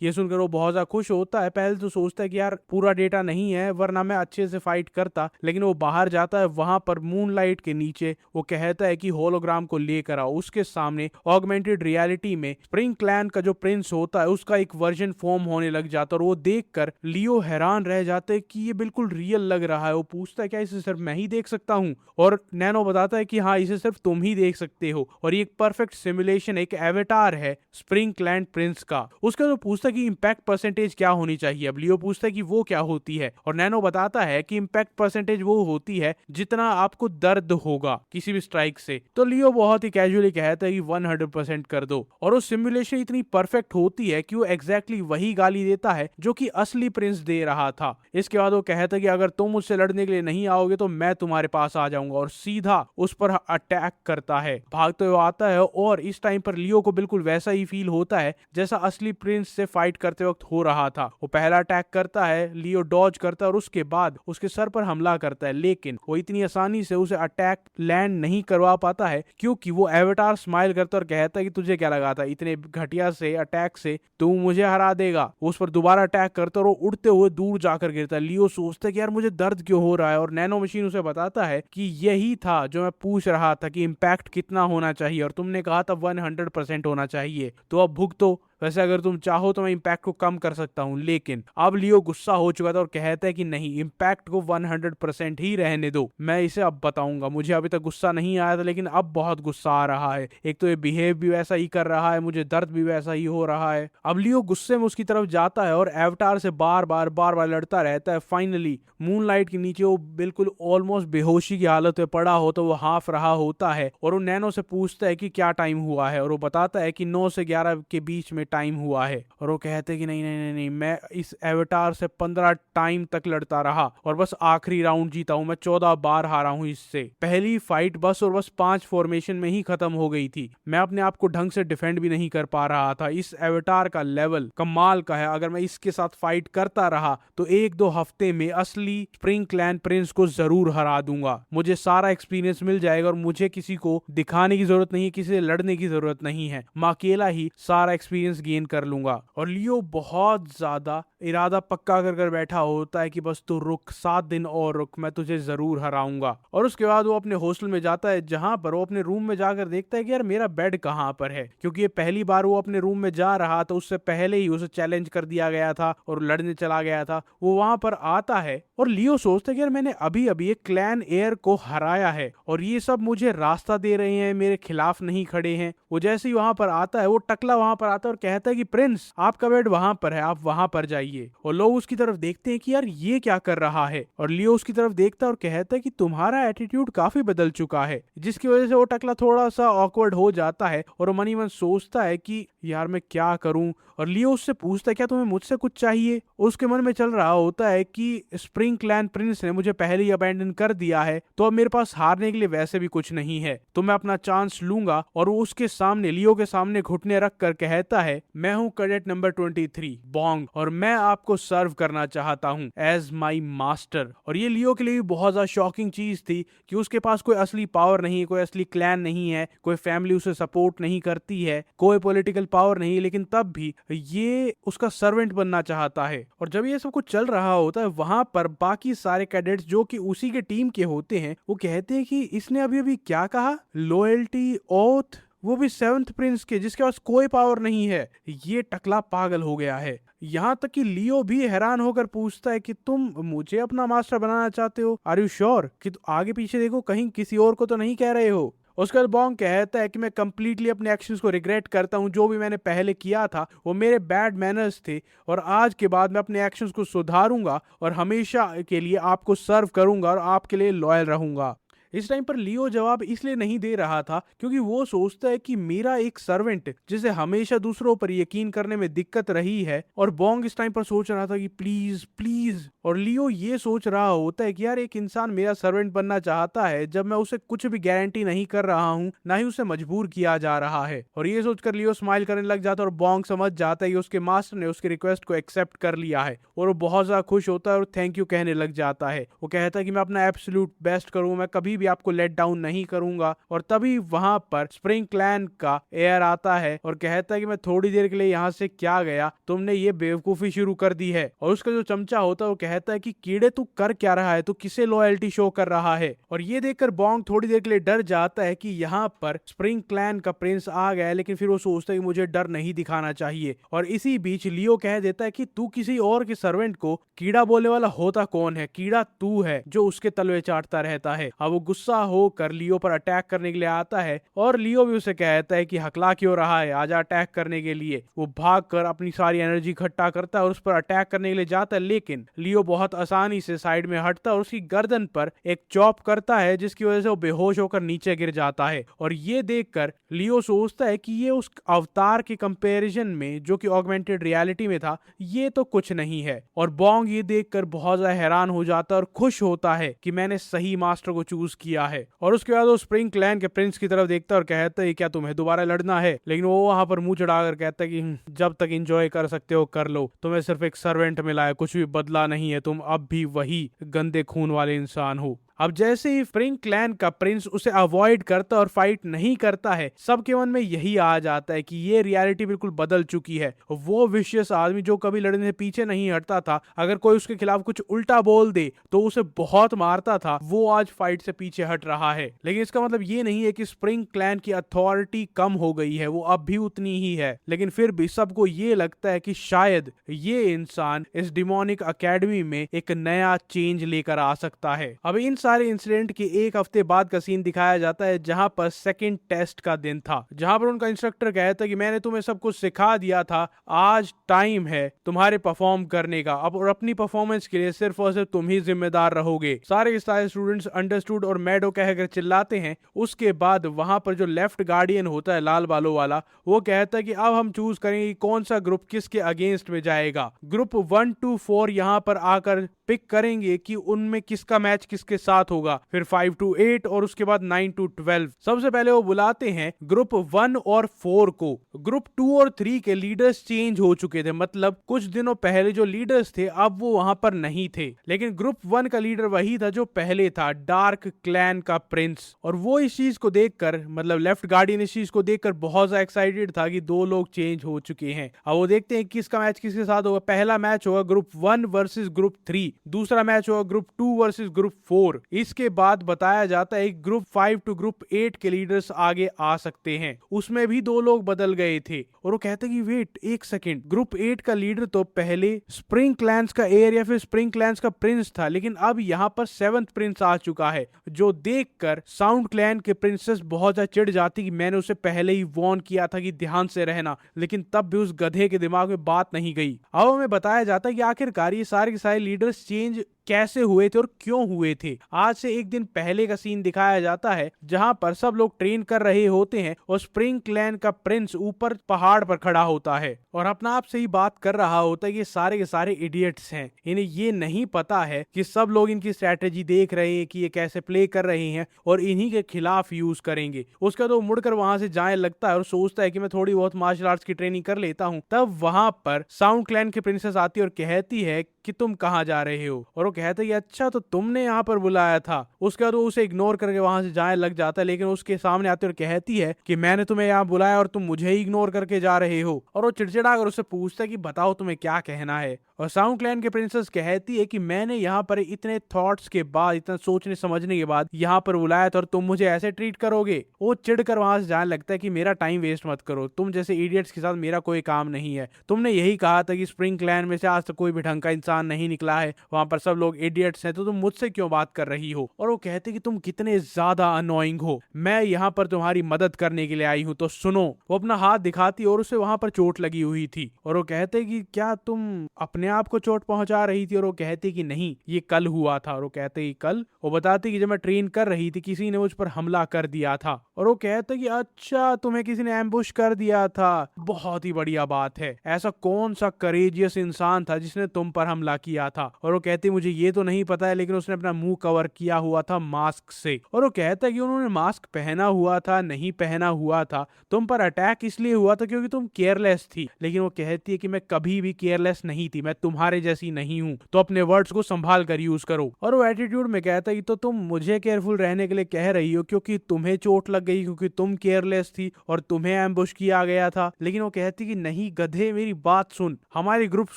Speaker 2: ये सुनकर वो बहुत ज्यादा खुश होता है। पहले तो सोचता है कि यार पूरा डेटा नहीं है वरना मैं अच्छे से फाइट करता, लेकिन वो बाहर जाता है, वहां पर मूनलाइट के नीचे वो कहता है कि होलोग्राम को लेकर आओ। उसके सामने ऑगमेंटेड रियलिटी में स्प्रिंग क्लैन का जो प्रिंस होता है उसका एक वर्जन फॉर्म होने लग जाता है। और वो देखकर लियो हैरान रह जाते हैं कि ये बिल्कुल रियल लग रहा है। वो पूछता है क्या इसे सिर्फ मैं ही देख सकता हूँ? और नैनो बताता है कि हाँ, इसे सिर्फ तुम ही देख सकते हो और ये एक परफेक्ट सिमुलेशन, एक एवेटार है स्प्रिंग क्लैन प्रिंस का। उसके बाद वो पूछता है कि इम्पैक्ट परसेंटेज क्या होनी चाहिए। अब लियो पूछता है कि वो क्या होती है और नैनो बताता है कि इम्पैक्ट परसेंटेज वो होती है जितना आपको दर्द होगा किसी भी स्ट्राइक से। तो लियो बहुत ही कैजुअली कहता है कि 100% कर दो। और वो सिमुलेशन इतनी परफेक्ट होती है कि वो एग्जैक्टली वही गाली देता है जो कि असली प्रिंस दे रहा था। इसके बाद वो कहता है कि अगर तुम मुझसे लड़ने के लिए नहीं आओगे तो मैं तुम्हारे पास आ जाऊंगा, और सीधा उस पर अटैक करता है। भागते हुए आता है और इस टाइम पर लियो को बिल्कुल वैसा ही फील होता है जैसा असली प्रिंस से फाइट करते वक्त हो रहा था। वो पहला अटैक करता है, लियो डॉज करता है और उसके बाद उसके सर पर हमला करता है, लेकिन वो इतनी आसानी से उसे अटैक लैंड नहीं करवा पाता है क्योंकि वो एवेटार स्माइल करता है और कहता है कि तुझे क्या लगा था इतने घटिया से अटैक से तू मुझे हरा देगा। वो उस पर दोबारा अटैक करता है और वो उड़ते हुए दूर जाकर गिरता है। लियो सोचता है कि यार मुझे दर्द क्यों हो रहा है, और नैनो मशीन उसे बताता है कि यही था जो मैं पूछ रहा था कि इम्पैक्ट कितना होना चाहिए, और तुमने कहा था 100% होना चाहिए, तो अब भुगतो। वैसे अगर तुम चाहो तो मैं इम्पैक्ट को कम कर सकता हूं। लेकिन अब लियो गुस्सा हो चुका था और कहता है कि नहीं, इम्पैक्ट को 100% ही रहने दो, मैं इसे अब बताऊंगा। मुझे अभी तक गुस्सा नहीं आया था लेकिन अब बहुत गुस्सा आ रहा है। एक तो ये बिहेव भी वैसा ही कर रहा है, मुझे दर्द भी वैसा ही हो रहा है। अब लियो गुस्से में उसकी तरफ जाता है और एवटार से बार बार लड़ता रहता है। फाइनली मूनलाइट के नीचे वो बिल्कुल ऑलमोस्ट बेहोशी की हालत में पड़ा हो तो वो हाफ रहा होता है और वो नैनो से पूछता है कि क्या टाइम हुआ है, और वो बताता है कि 9 से 11 के बीच में टाइम हुआ है। और वो कहते हैं कि नहीं, मैं इस एवेटार से 15 टाइम तक लड़ता रहा और बस आखिरी राउंड जीता हूं, मैं 14 बार हारा हूं इससे। पहली फाइट बस 5 फॉर्मेशन में ही खत्म हो गई थी, मैं अपने आप को ढंग से डिफेंड भी नहीं कर पा रहा था। इस एवेटार का लेवल कमाल का है, अगर मैं इसके साथ फाइट करता रहा तो 1-2 हफ्ते में असली स्प्रिंग क्लैन प्रिंस को जरूर हरा दूंगा। मुझे सारा एक्सपीरियंस मिल जाएगा और मुझे किसी को दिखाने की जरूरत नहीं है, किसी से लड़ने की जरूरत नहीं है, मैं अकेला ही सारा एक्सपीरियंस गेन कर लूंगा। और लियो बहुत ज्यादा इरादा पक्का कर बैठा होता है कि बस तू रुक, 7 दिन और रुक, मैं तुझे जरूर हराऊंगा। और उसके बाद वो अपने हॉस्टल में जाता है जहां पर वो अपने रूम में जाकर देखता है कि यार मेरा बेड कहां पर है, क्योंकि ये पहली बार वो अपने रूम में जा रहा तो उससे पहले ही उसे चैलेंज कर दिया गया था और लड़ने चला गया था। वो वहां पर आता है और लियो सोचता है कि यार मैंने अभी अभी एक क्लैन एयर को हराया है और ये सब मुझे रास्ता दे रहे हैं, मेरे खिलाफ नहीं खड़े हैं। वो जैसे ही वहां पर आता है, वो टकला वहां पर आता है और कहता है कि प्रिंस आपका बेड वहां पर है, आप वहां पर जाइए। और लोग उसकी तरफ देखते हैं कि यार ये क्या कर रहा है, और लियो उसकी तरफ देखता है और कहता है कि तुम्हारा एटीट्यूड काफी बदल चुका है, जिसकी वजह से वो टकला थोड़ा सा ऑकवर्ड हो जाता है और मन ही मन सोचता है कि यार मैं क्या करूं। और लियो उससे पूछता है क्या तुम्हें मुझसे कुछ चाहिए। उसके मन में चल रहा होता है कि स्प्रिंग क्लैन प्रिंस ने मुझे पहले ही अबैंडन कर दिया है, तो अब मेरे पास हारने के लिए वैसे भी कुछ नहीं है, तो मैं अपना चांस लूंगा। और वो उसके सामने, लियो के सामने घुटने रख कर कहता है मैं हूं कैडेट नंबर 23 बॉन्ग और मैं आपको सर्व करना चाहता हूं एज माई मास्टर। और ये लियो के लिए बहुत ज्यादा शॉकिंग चीज थी कि उसके पास कोई असली पावर नहीं है, कोई असली क्लैन नहीं है, कोई फैमिली उसे सपोर्ट नहीं करती है, कोई पॉलिटिकल पावर नहीं, लेकिन तब भी ये उसका सर्वेंट बनना चाहता है। और जब ये सब कुछ चल रहा होता है वहां पर बाकी सारे कैडेट्स जो कि उसी के टीम के होते हैं वो कहते हैं कि इसने अभी अभी क्या कहा, लॉयल्टी, ओथ, वो भी सेवंथ प्रिंस के जिसके पास कोई पावर नहीं है। ये टकला पागल हो गया है। यहाँ तक कि लियो भी हैरान होकर पूछता है कि तुम मुझे अपना मास्टर बनाना चाहते हो, आर यू श्योर कि आगे पीछे देखो कहीं किसी और को तो नहीं कह रहे हो। उसके बाद बॉन्ग कहता है कि मैं कंप्लीटली अपने एक्शंस को रिग्रेट करता हूँ, जो भी मैंने पहले किया था वो मेरे बैड मैनर्स थे और आज के बाद मैं अपने एक्शंस को सुधारूंगा और हमेशा के लिए आपको सर्व करूंगा और आपके लिए लॉयल रहूंगा। इस टाइम पर लियो जवाब इसलिए नहीं दे रहा था क्योंकि वो सोचता है कि मेरा एक सर्वेंट जिसे हमेशा दूसरों पर यकीन करने में दिक्कत रही है, और बॉन्ग इस टाइम पर सोच रहा था कि प्लीज प्लीज, और लियो ये सोच रहा होता है कि यार एक इंसान मेरा सर्वेंट बनना चाहता है जब मैं उसे कुछ भी गारंटी नहीं कर रहा हूँ, ना ही उसे मजबूर किया जा रहा है। और ये सोचकर लियो स्माइल करने लग जाता है और बॉन्ग समझ जाता है कि उसके मास्टर ने उसकी रिक्वेस्ट को एक्सेप्ट कर लिया है और वो बहुत ज्यादा खुश होता है और थैंक यू कहने लग जाता है। वो कहता है कि मैं अपना एब्सोल्यूट बेस्ट करूंगा, मैं कभी भी आपको लेट डाउन नहीं करूंगा। और तभी वहां पर स्प्रिंग क्लैन का एयर आता है और कहता है कि मैं थोड़ी देर के लिए यहाँ से क्या गया, तुमने ये बेवकूफी शुरू कर दी है। और उसका जो चमचा होता है वो कहता है कि कीड़े तू कर क्या रहा है, तू किसे लॉयल्टी शो कर रहा है। और ये देखकर बॉन्ग थोड़ी देर के लिए डर जाता है कि यहाँ पर स्प्रिंग क्लैन का प्रिंस आ गया है, लेकिन फिर वो सोचता है कि मुझे डर नहीं दिखाना चाहिए। और इसी बीच लियो कह देता है कि तू किसी और के सर्वेंट को कीड़ा बोलने वाला होता कौन है, कीड़ा तू है जो उसके तलवे चाटता रहता है। अब वो गुस्सा होकर लियो पर अटैक करने के लिए आता है और लियो भी उसे कहता है कि हकला क्यों रहा है, आजा अटैक करने के लिए। वो भागकर अपनी सारी एनर्जी इकट्ठा करता है और उस पर अटैक करने के लिए जाता है, लेकिन लियो बहुत आसानी से साइड में हटता है और उसकी गर्दन पर एक चॉप करता है जिसकी वजह से वो बेहोश होकर नीचे गिर जाता है। और ये देखकर लियो सोचता है कि ये उस अवतार के कंपैरिजन में जो कि ऑगमेंटेड रियलिटी में था ये तो कुछ नहीं है। और बॉन्ग ये देखकर बहुत ज्यादा हैरान हो जाता है और खुश होता है कि मैंने सही मास्टर को चूज किया है। और उसके बाद वो स्प्रिंग क्लैन के प्रिंस की तरफ देखता है और कहता है क्या तुम्हें दोबारा लड़ना है, लेकिन वो वहां पर मुंह चढ़ाकर कहता है कि जब तक एंजॉय कर सकते हो कर लो, तुम्हें सिर्फ एक सर्वेंट मिला है, कुछ भी बदला नहीं है, तुम अब भी वही गंदे खून वाले इंसान हो। अब जैसे ही स्प्रिंग क्लैन का प्रिंस उसे अवॉइड करता और फाइट नहीं करता है, सबके मन में यही आ जाता है कि ये रियलिटी बिल्कुल बदल चुकी है। वो विशियस आदमी जो कभी लड़ने से पीछे नहीं हटता था, अगर कोई उसके खिलाफ कुछ उल्टा बोल दे तो उसे बहुत मारता था, वो आज फाइट से पीछे हट रहा है। लेकिन इसका मतलब ये नहीं है कि स्प्रिंग क्लैन की अथॉरिटी कम हो गई है, वो अब भी उतनी ही है। लेकिन फिर भी सबको ये लगता है कि शायद ये इंसान इस डिमोनिक अकेडमी में एक नया चेंज लेकर आ सकता है। अब इन सारे इंसिडेंट के एक हफ्ते बाद का सीन दिखाया जाता है जहां पर सेकंड टेस्ट का दिन था, जहां पर उनका इंस्ट्रक्टर कहता है कि मैंने तुम्हें सब कुछ सिखा दिया था, आज टाइम है तुम्हारे परफॉर्म करने का, अब और अपनी परफॉर्मेंस के लिए सिर्फ और सिर्फ तुम ही जिम्मेदार रहोगे। सारे स्टूडेंट्स अंडरस्टूड और मैडो कहकर चिल्लाते हैं। उसके बाद वहां पर जो लेफ्ट गार्डियन होता है लाल बालों वाला, वो कहता है कि अब हम चूज करेंगे कौन सा ग्रुप किसके अगेंस्ट में जाएगा। ग्रुप 1 to 4 यहाँ पर आकर पिक करेंगे कि उनमें किसका मैच किसके साथ होगा, फिर 5 to 8 और उसके बाद 9 to 12। सबसे पहले वो बुलाते हैं ग्रुप 1 और 4 को। ग्रुप 2 और 3 के लीडर्स चेंज हो चुके थे, मतलब कुछ दिनों पहले जो लीडर्स थे अब वो वहां पर नहीं थे, लेकिन ग्रुप 1 का लीडर वही था जो पहले था, डार्क क्लैन का प्रिंस। और वो इस चीज को देखकर, मतलब लेफ्ट गार्डियन इस चीज को देखकर बहुत ज्यादा एक्साइटेड था कि दो लोग चेंज हो चुके हैं। अब वो देखते हैं किसका मैच किसके साथ होगा। पहला मैच होगा ग्रुप 1 वर्सेस ग्रुप 3, दूसरा मैच होगा ग्रुप 2 वर्सेस ग्रुप 4। इसके बाद बताया जाता है ग्रुप 5 टू ग्रुप 8 के लीडर्स आगे आ सकते हैं। उसमें भी दो लोग बदल गए थे और वो कहते कि वेट एक सेकेंड, ग्रुप 8 का लीडर तो पहले स्प्रिंग क्लैंस का एयर या फिर स्प्रिंग क्लैंस का प्रिंस था, लेकिन अब यहाँ पर 7th प्रिंस आ चुका है, जो देखकर साउंड क्लैन के प्रिंसेस बहुत ज्यादा चिढ़ जाती कि मैंने उसे पहले ही वॉर्न किया था कि ध्यान से रहना, लेकिन तब भी उस गधे के दिमाग में बात नहीं गई। अब हमें बताया जाता है कि आखिरकार ये सारे के सारे लीडर्स चेंज कैसे हुए थे और क्यों हुए थे। आज से एक दिन पहले का सीन दिखाया जाता है जहां पर सब लोग ट्रेन कर रहे होते हैं और स्प्रिंग क्लैन का प्रिंस ऊपर पहाड़ पर खड़ा होता है और अपना आप से ही बात कर रहा होता है कि सारे के सारे इडियट्स हैं, इन्हें ये नहीं पता है कि सब लोग इनकी स्ट्रेटेजी देख रहे हैं कि ये कैसे प्ले कर रहे हैं और इन्हीं के खिलाफ यूज करेंगे। उसके बाद वो मुड़कर वहां से जाने लगता है और सोचता है कि मैं थोड़ी बहुत मार्शल आर्ट्स की ट्रेनिंग कर लेता हूँ। तब वहां पर साउंड क्लैन की प्रिंसेस आती है और कहती है कि तुम कहाँ जा रहे हो, और वो कहता है कि अच्छा तो तुमने यहाँ पर बुलाया था। उसके बाद वो उसे इग्नोर करके वहां से जाने लग जाता है, लेकिन उसके सामने आते और कहती है कि मैंने तुम्हें यहाँ बुलाया और तुम मुझे ही इग्नोर करके जा रहे हो। और वो चिड़चिड़ा कर उससे पूछता है कि बताओ तुम्हें क्या कहना है। और साउंड क्लैन के प्रिंसेस कहती है कि मैंने यहाँ पर इतने थॉट्स के बाद, इतना सोचने समझने के बाद यहाँ पर बुलाया था और तुम मुझे ऐसे ट्रीट करोगे। वो चिढ़कर वहां से जाने लगता है कि मेरा टाइम वेस्ट मत करो, तुम जैसे इडियट्स के साथ मेरा कोई काम नहीं है। तुमने यही कहा था कि स्प्रिंग क्लैन में से आज तक कोई भी ढंग का इंसान नहीं निकला है, वहां पर सब लोग इडियट्स हैं, तो तुम मुझसे क्यों बात कर रही हो। और वो कहते कि तुम कितने ज्यादा अनोइंग हो, मैं यहाँ पर तुम्हारी मदद करने के लिए आई हूँ, तो सुनो। वो अपना हाथ दिखाती और उसे वहां पर चोट लगी हुई थी और वो कहते कि क्या तुम अपने आप को चोट पहुंचा रही थी। और वो कहती कि नहीं, ये कल हुआ था। और वो कहते कि कल। वो बताती कि जब मैं ट्रेन कर रही थी किसी ने मुझ पर हमला कर दिया था। और वो कहते कि अच्छा तुम्हें किसी ने एम्बुश कर दिया था, बहुत ही बढ़िया बात है। ऐसा कौन सा करेजियस इंसान था जिसने तुम पर हमला किया था। और वो कहती मुझे ये तो नहीं पता है, लेकिन उसने अपना मुंह कवर किया हुआ था मास्क से। और वो कहता है कि उन्होंने मास्क पहना हुआ था नहीं पहना हुआ था, तुम पर अटैक इसलिए हुआ था क्योंकि तुम केयरलेस थी। लेकिन वो कहती है कि मैं कभी भी केयरलेस नहीं थी, मैं तुम्हारे जैसी नहीं हूं, तो अपने वर्ड्स को संभाल कर यूज करो। और वो एटीट्यूड में कहता है कि तो तुम मुझे केयरफुल रहने के लिए कह रही हो क्योंकि तुम्हें चोट लग गई, क्योंकि तुम केयरलेस थी और तुम्हें एम्बुश किया गया था। लेकिन वो कहती कि नहीं गधे, मेरी बात सुन, हमारे ग्रुप्स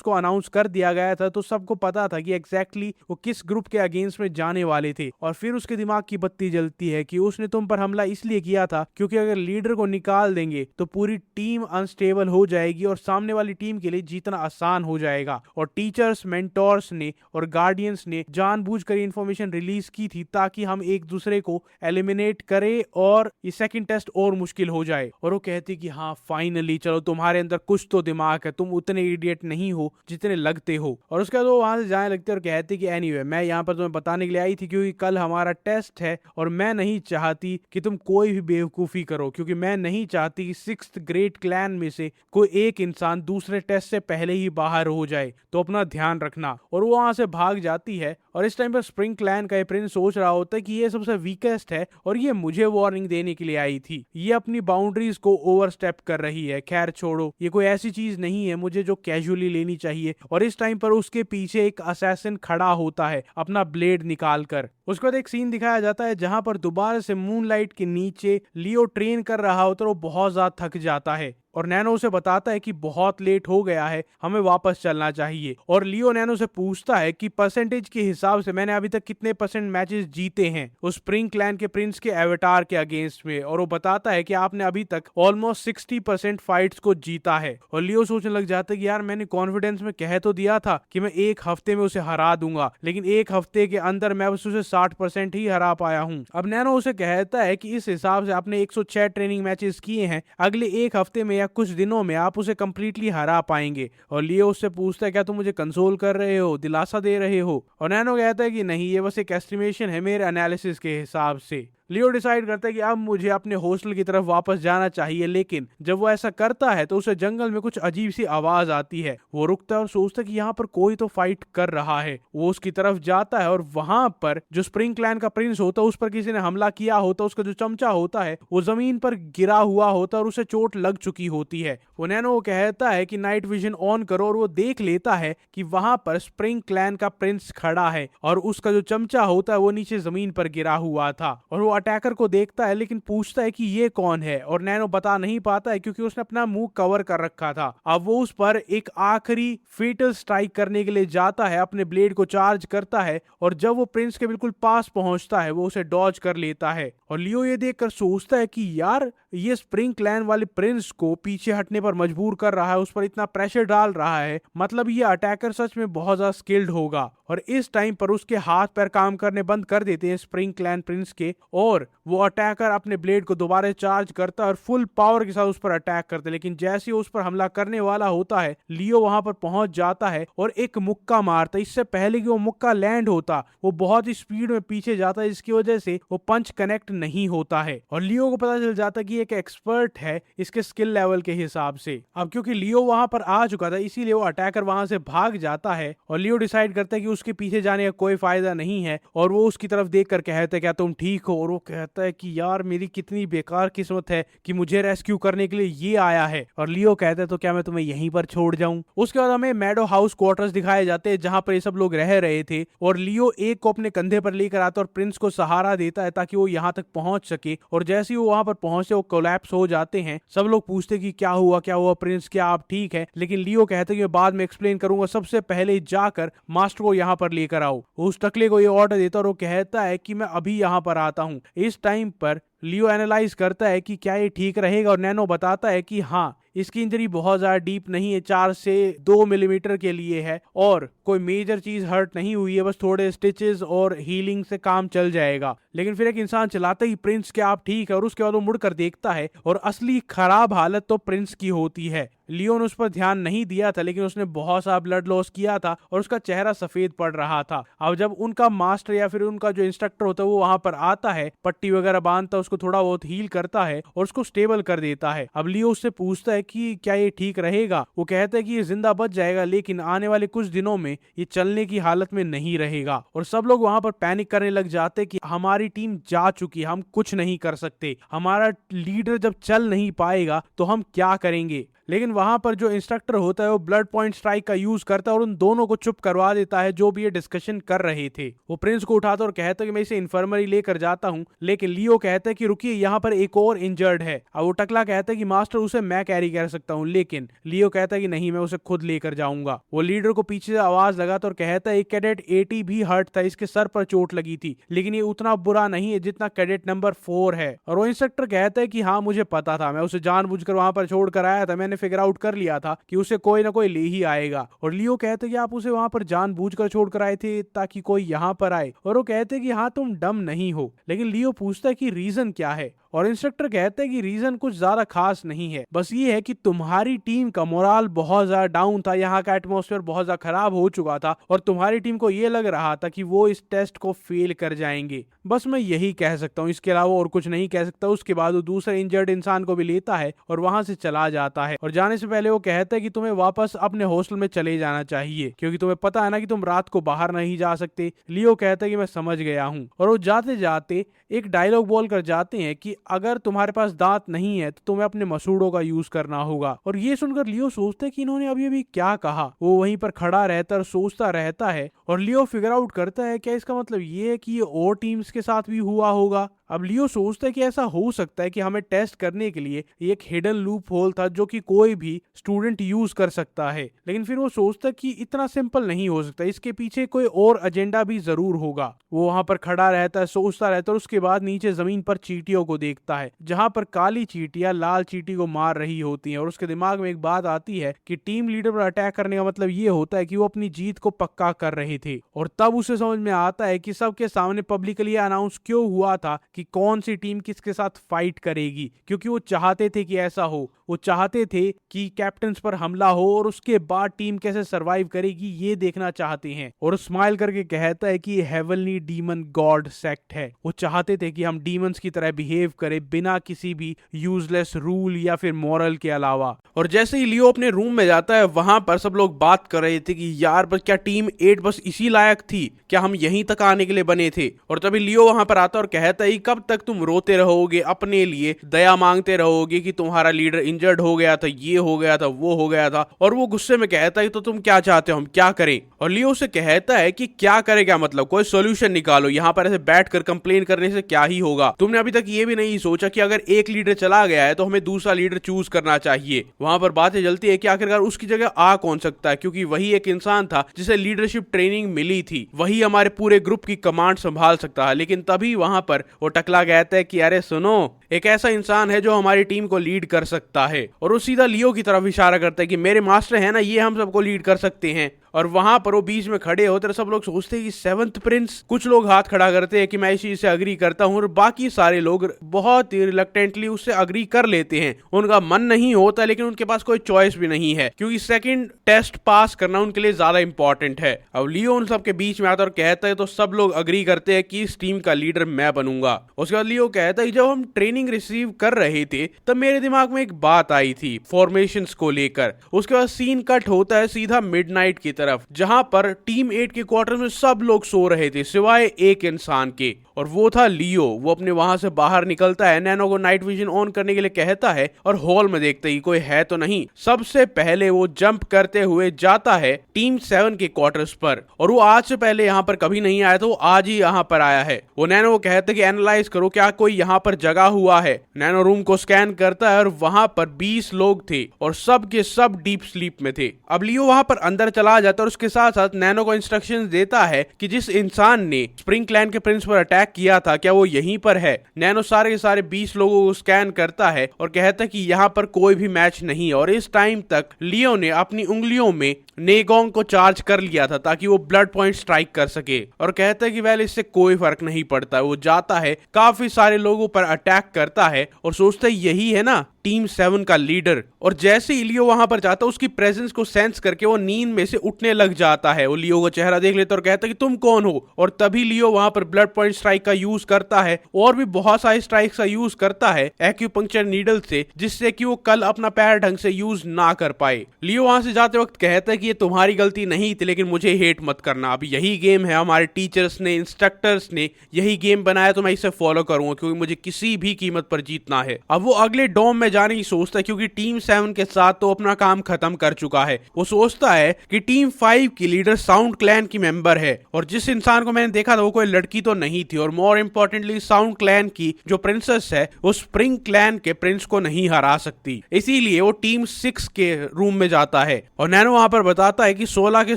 Speaker 2: को अनाउंस कर दिया गया था तो सबको पता था कि एग्जैक्टली वो किस ग्रुप के अगेंस्ट में जाने वाले थे। और फिर उसके दिमाग की बत्ती जलती है कि उसने तुम पर हमला इसलिए किया था क्योंकि अगर लीडर को निकाल देंगे तो पूरी टीम अनस्टेबल हो जाएगी और सामने वाली टीम के लिए जीतना आसान हो जाएगा। और टीचर्स, मेंटोर्स ने और गार्डियंस ने जानबूझकर इंफॉर्मेशन रिलीज की थी ताकि हम एक दूसरे को एलिमिनेट करें और ये सेकंड टेस्ट और मुश्किल हो जाए। और वो कहती कि हाँ फाइनली, चलो तुम्हारे अंदर कुछ तो दिमाग है, तुम उतने इडियट नहीं हो जितने लगते हो। और उसके बाद वो वहां से जाने लगते और कहती कि एनीवे, मैं यहाँ पर तुम्हें बताने के लिए आई थी क्योंकि कल हमारा टेस्ट है और मैं नहीं चाहती कि तुम कोई भी बेवकूफी करो, क्योंकि मैं नहीं चाहती कि 6th ग्रेट क्लैन में से कोई एक इंसान दूसरे टेस्ट से पहले ही बाहर हो जाए, तो अपना ध्यान रखना। और वो वहां से भाग जाती है। और इस टाइम पर स्प्रिंग क्लैन का प्रिंस सोच रहा होता है कि ये सबसे वीकेस्ट है और ये मुझे वार्निंग देने के लिए आई थी, ये अपनी बाउंड्रीज को ओवरस्टेप कर रही है। खैर छोड़ो, ये कोई ऐसी चीज नहीं है मुझे जो कैजुअली लेनी चाहिए। और इस टाइम पर उसके पीछे एक असैसिन खड़ा होता है अपना ब्लेड निकाल कर। उसके बाद एक सीन दिखाया जाता है जहां पर दोबारा से मूनलाइट के नीचे लियो ट्रेन कर रहा होता है। वो बहुत ज्यादा थक जाता है और नैनो उसे बताता है कि बहुत लेट हो गया है, हमें वापस चलना चाहिए। और लियो नैनो से पूछता है कि परसेंटेज के हिसाब से मैंने अभी तक कितने % मैचेस जीते हैं उस स्प्रिंग क्लैन के प्रिंस के एवेटार के अगेंस्ट में। और वो बताता है कि आपने अभी तक ऑलमोस्ट 60% फाइट्स को जीता है। और लियो सोचने लग जाता है कि यार मैंने कॉन्फिडेंस में कह तो दिया था कि मैं एक हफ्ते में उसे हरा दूंगा, लेकिन एक हफ्ते के अंदर मैं बस उसे 60% ही हरा पाया हूँ। अब नैनो उसे कहता है कि इस हिसाब से आपने 106 ट्रेनिंग मैचेस किए हैं, अगले एक हफ्ते में या कुछ दिनों में आप उसे कंप्लीटली हरा पाएंगे। और लियो उससे पूछता है क्या तुम मुझे कंसोल कर रहे हो, दिलासा दे रहे हो। और नैनो कहता है कि नहीं, ये बस एक एस्टिमेशन है मेरे एनालिसिस के हिसाब से। लियो डिसाइड करता है कि अब मुझे अपने हॉस्टल की तरफ वापस जाना चाहिए, लेकिन जब वो ऐसा करता है तो उसे जंगल में कुछ अजीब सी आवाज आती है। वो रुकता है और सोचता है कि यहाँ पर कोई तो फाइट कर रहा है। वो उसकी तरफ जाता है और वहां पर जो स्प्रिंग क्लैन का प्रिंस होता है उस पर किसी ने हमला किया होता है। उसका जो चमचा होता है वो जमीन पर गिरा हुआ होता है और उसे चोट लग चुकी होती है। वो नैनो कहता है कि नाइट विजन ऑन करो और वो देख लेता है कि वहां पर स्प्रिंग क्लैन का प्रिंस खड़ा है और उसका जो चमचा होता है वो नीचे जमीन पर गिरा हुआ था। और वो अटैकर को देखता है लेकिन पूछता है कि ये कौन है। और नैनो बता नहीं पाता है क्योंकि उसने अपना मुंह कवर कर रखा था। अब वो उस पर एक आखिरी फेटल स्ट्राइक करने के लिए जाता है, अपने ब्लेड को चार्ज करता है और जब वो प्रिंस के बिल्कुल पास पहुंचता है वो उसे डॉज कर लेता है। और लियो ये देखकर सोचता है कि यार ये स्प्रिंग क्लैन वाले प्रिंस को पीछे हटने पर मजबूर कर रहा है, उस पर इतना प्रेशर डाल रहा है, मतलब ये अटैकर सच में बहुत ज्यादा स्किल्ड होगा। और इस टाइम पर उसके हाथ पैर काम करने बंद कर देते हैं स्प्रिंग क्लैन प्रिंस के, और वो अटैकर अपने ब्लेड को दोबारा चार्ज करता है और फुल पावर के साथ उस पर अटैक करता है। लेकिन जैसे ही उस पर हमला करने वाला होता है लियो वहां पर पहुंच जाता है और एक मुक्का मारता है। इससे पहले कि वो मुक्का लैंड होता वो बहुत ही स्पीड में पीछे जाता है, जिसकी वजह से वो पंच कनेक्ट नहीं होता है। और लियो को पता चल जाता है कि एक एक्सपर्ट है इसके स्किल लेवल के हिसाब से। अब क्योंकि लियो वहां पर आ चुका था इसीलिए वो अटैकर वहां से भाग जाता है और लियो डिसाइड करता है कि उसके पीछे जाने का कोई फायदा नहीं है और वो उसकी तरफ देखकर कहता है क्या तुम ठीक हो। और वो कहता कहता है कि यार मेरी कितनी बेकार किस्मत है कि मुझे रेस्क्यू करने के लिए ये आया है। और लियो कहता है तो क्या मैं तुम्हें यहीं पर छोड़ जाऊं। उसके बाद हमें मैडो हाउस क्वार्टर्स दिखाए जाते हैं जहां पर ये सब लोग रह रहे थे, और लियो एक को अपने कंधे पर लेकर आता है और प्रिंस को सहारा देता है ताकि वो यहाँ तक पहुंच सके। और जैसे ही वो वहां पर पहुंचते वो कोलैप्स हो जाते हैं। सब लोग पूछते कि क्या हुआ प्रिंस, क्या आप ठीक है? लेकिन लियो कहते कि मैं बाद में एक्सप्लेन करूंगा, सबसे पहले जाकर मास्टर को यहाँ पर लेकर आओ। उस टकले को ये ऑर्डर देता है और वो कहता है कि मैं अभी यहाँ पर आता हूँ। इस टाइम पर लियो एनालाइज करता है कि क्या ये ठीक रहेगा, और नैनो बताता है कि हाँ, इसकी इंजरी बहुत ज्यादा डीप नहीं है, 4 से 2 मिलीमीटर के लिए है और कोई मेजर चीज हर्ट नहीं हुई है, बस थोड़े स्टिचेस और हीलिंग से काम चल जाएगा। लेकिन फिर एक इंसान चिल्लाता ही प्रिंस क्या आप ठीक है? और उसके बाद वो मुड़कर देखता है और असली खराब हालत तो प्रिंस की होती है। लियो ने उस पर ध्यान नहीं दिया था, लेकिन उसने बहुत सा ब्लड लॉस किया था और उसका चेहरा सफेद पड़ रहा था। अब जब उनका मास्टर या फिर उनका जो इंस्ट्रक्टर होता है वो वहां पर आता है, पट्टी वगैरह बांधता है, उसको थोड़ा बहुत हील करता है और उसको स्टेबल कर देता है। अब लियो उससे पूछता है कि क्या ये ठीक रहेगा? वो कहता है कि ये जिंदा बच जाएगा, लेकिन आने वाले कुछ दिनों में ये चलने की हालत में नहीं रहेगा। और सब लोग वहां पर पैनिक करने लग जाते कि हमारी टीम जा चुकी, हम कुछ नहीं कर सकते, हमारा लीडर जब चल नहीं पाएगा तो हम क्या करेंगे। लेकिन वहां पर जो इंस्ट्रक्टर होता है वो ब्लड पॉइंट स्ट्राइक का यूज करता है और उन दोनों को चुप करवा देता है जो भी ये डिस्कशन कर रहे थे। वो प्रिंस को उठाता और कहता है कि मैं इसे इन्फर्मरी लेकर जाता हूं, लेकिन लियो कहता है कि रुकिए, यहाँ पर एक और इंजर्ड है। अब वो टकला कहता है कि मास्टर उसे मैं कैरी कर सकता हूँ, लेकिन लियो कहता है कि नहीं, मैं उसे खुद लेकर जाऊंगा। वो लीडर को पीछे से आवाज लगाता और कहता है कैडेट 80 भी हर्ट था, इसके सर पर चोट लगी थी, लेकिन ये उतना बुरा नहीं है जितना कैडेट नंबर 4 है। और वो इंस्ट्रक्टर कहता है कि हाँ मुझे पता था, मैं उसे जानबूझकर वहां पर छोड़ कर आया था, मैंने फिगर आउट कर लिया था कि उसे कोई ना कोई ले ही आएगा। और लियो कहते कि आप उसे वहां पर जानबूझकर छोड़कर आए थे ताकि कोई यहाँ पर आए। और वो कहते कि हाँ तुम डम नहीं हो। लेकिन लियो पूछता है कि रीजन क्या है, और इंस्ट्रक्टर कहते हैं कि रीजन कुछ ज्यादा खास नहीं है, बस ये है कि तुम्हारी टीम का मोराल बहुत ज्यादा डाउन था, यहाँ का एटमॉस्फेयर बहुत ज्यादा खराब हो चुका था और तुम्हारी टीम को ये लग रहा था कि वो इस टेस्ट को फेल कर जाएंगे। बस मैं यही कह सकता हूँ, इसके अलावा और कुछ नहीं कह सकता। उसके बाद वो दूसरे इंजर्ड इंसान को भी लेता है और वहां से चला जाता है। और जाने से पहले वो कहता है कि तुम्हें वापस अपने हॉस्टल में चले जाना चाहिए, क्योंकि तुम्हें पता है ना कि तुम रात को बाहर नहीं जा सकते। लियो कहता है कि मैं समझ गया हूँ। और वो जाते जाते एक डायलॉग बोल कर जाते हैं कि अगर तुम्हारे पास दांत नहीं है तो तुम्हें अपने मसूड़ों का यूज करना होगा। और ये सुनकर लियो सोचता है कि इन्होंने अभी अभी क्या कहा। वो वहीं पर खड़ा रहता और सोचता रहता है, और लियो फिगर आउट करता है क्या इसका मतलब ये है कि ये और टीम्स के साथ भी हुआ होगा। अब लियो सोचता है कि ऐसा हो सकता है कि हमें टेस्ट करने के लिए एक हिडन लूप होल था जो कि कोई भी स्टूडेंट यूज कर सकता है। लेकिन फिर वो सोचता है कि इतना सिंपल नहीं हो सकता, इसके पीछे कोई और एजेंडा भी जरूर होगा। वो वहां पर खड़ा रहता है, सोचता रहता है, और उसके बाद नीचे जमीन पर चींटियों को देखता है, जहां पर काली चींटियां लाल चींटी को मार रही होती हैं। और उसके दिमाग में एक बात आती है कि टीम लीडर पर अटैक करने का मतलब ये होता है कि वो अपनी जीत को पक्का कर रहे थे। और तब उसे समझ में आता है कि सबके सामने पब्लिकली अनाउंस क्यों हुआ था कि कौन सी टीम किसके साथ फाइट करेगी, क्योंकि वो चाहते थे कि ऐसा हो। वो चाहते थे कि कैप्टन्स पर हमला हो और उसके बाद टीम कैसे सरवाइव करेगी ये देखना चाहते हैं। और स्माइल करके कहता है कि ये हेवनली डीमन गॉड सेक्ट है। वो चाहते थे कि हम डीमंस की तरह बिहेव करें बिना किसी भी यूजलेस रूल या फिर मॉरल के अलावा। और जैसे ही लियो अपने रूम में जाता है, वहां पर सब लोग बात कर रहे थे कि यार बस क्या टीम 8 बस इसी लायक थी, क्या हम यहीं तक आने के लिए बने थे। और तभी लियो वहां पर आता और कहता है कब तक तुम रोते रहोगे, अपने लिए दया मांगते रहोगे कि तुम्हारा लीडर इंजर्ड हो गया था, ये हो गया था, वो हो गया था। और वो गुस्से में कहता है तो तुम क्या चाहते हो, हम क्या करें। और लियो से कहता है कि क्या करे, क्या मतलब, कोई सोल्यूशन निकालो, यहाँ पर ऐसे बैठकर कंप्लेन करने से क्या ही होगा। तुमने अभी तक ये भी नहीं सोचा कि अगर एक लीडर चला गया है तो हमें दूसरा लीडर चूज करना चाहिए। वहां पर बातें चलती है कि आखिरकार उसकी जगह आ कौन सकता है, क्योंकि वही एक इंसान था जिसे लीडरशिप ट्रेनिंग मिली थी, वही हमारे पूरे ग्रुप की कमांड संभाल सकता है। लेकिन तभी वहां पर वो टकला कहता है कि अरे सुनो, एक ऐसा इंसान है जो हमारी टीम को लीड कर सकता है। और वो सीधा लियो की तरफ इशारा करता है कि मेरे मास्टर है ना, ये हम सबको लीड कर सकते हैं। और वहां पर वो बीच में खड़े होते, सब लोग सोचते हैं कि 7th प्रिंस। कुछ लोग हाथ खड़ा करते हैं कि मैं इस चीज से अग्री करता हूं, और बाकी सारे लोग बहुत ही रिलक्टेंटली उससे अग्री कर लेते हैं। उनका मन नहीं होता, लेकिन उनके पास कोई चॉइस भी नहीं है, क्योंकि सेकंड टेस्ट पास करना उनके लिए ज्यादा इंपॉर्टेंट है। अब लियो उन सबके बीच में आता और कहता है तो सब लोग अग्री करते हैं कि इस टीम का लीडर मैं बनूंगा। उसके बाद लियो कहता है जब हम ट्रेनिंग रिसीव कर रहे थे तब मेरे दिमाग में एक बात आई थी फॉर्मेशंस को लेकर। उसके बाद सीन कट होता है सीधा मिडनाइट की तरफ, जहां पर टीम 8 के क्वार्टर में सब लोग सो रहे थे सिवाय एक इंसान के, और वो था लियो। वो अपने वहां से बाहर निकलता है, नैनो को नाइट विजन ऑन करने के लिए कहता है और हॉल में देखता है कोई है तो नहीं। सबसे पहले वो जंप करते हुए जाता है टीम 7 के क्वार्टर्स पर, और वो आज से पहले यहाँ पर कभी नहीं आया था, वो आज ही यहाँ पर आया है। वो नैनो को कहता है कि एनालाइज करो क्या कोई यहाँ पर जगा हुआ है। नैनो रूम को स्कैन करता है और वहां पर 20 लोग थे और सब के सब डीप स्लीप में थे। अब लियो वहां पर अंदर चला जाता है और उसके साथ साथ नैनो को इंस्ट्रक्शंस देता है कि जिस इंसान ने स्प्रिंग क्लैन के प्रिंस पर अटैक किया था क्या वो यहीं पर है। नैनो सारे के सारे 20 लोगों को स्कैन करता है और कहता है कि यहाँ पर कोई भी मैच नहीं है, और इस टाइम तक लियो ने अपनी उंगलियों में नेगोंग को चार्ज कर लिया था ताकि वो ब्लड पॉइंट स्ट्राइक कर सके, और कहता है कि वेल इससे कोई फर्क नहीं पड़ता। वो जाता है काफी सारे लोगों पर अटैक करता है और सोचता है यही है ना टीम 7 का लीडर। और जैसे ही लियो वहां पर जाता है उसकी प्रेजेंस को सेंस करके वो नींद में से उठने लग जाता है। वो लियो का चेहरा देख लेता है और कहता है कि तुम कौन हो, और तभी लियो वहां पर ब्लड पॉइंट स्ट्राइक का यूज करता है और भी बहुत सारे स्ट्राइक्स का यूज करता है एक्यूपंक्चर नीडल से, जिससे कि वो कल अपना पैर ढंग से यूज ना कर पाए। लियो वहां से जाते वक्त कहता है कि ये तुम्हारी गलती नहीं थी, लेकिन मुझे हेट मत करना। अब यही गेम है, हमारे टीचर्स ने इंस्ट्रक्टर्स ने यही गेम बनाया तो मैं इसे फॉलो करूंगा क्योंकि मुझे किसी भी कीमत पर जीतना है। अब वो अगले डोम में जाने की सोचता है क्योंकि टीम 7 के साथ तो अपना काम खत्म कर चुका है। वो सोचता है कि टीम 5 की लीडर साउंड क्लैन की मेंबर है, और जिस इंसान को मैंने देखा था वो कोई लड़की तो नहीं थी, और मोर इंपॉर्टेंटली साउंड क्लैन की जो प्रिंसेस है वो स्प्रिंग क्लैन के प्रिंस को नहीं हरा सकती। इसीलिए वो टीम 6 के रूम में जाता है और नैनो वहां पर बताता है कि 16 के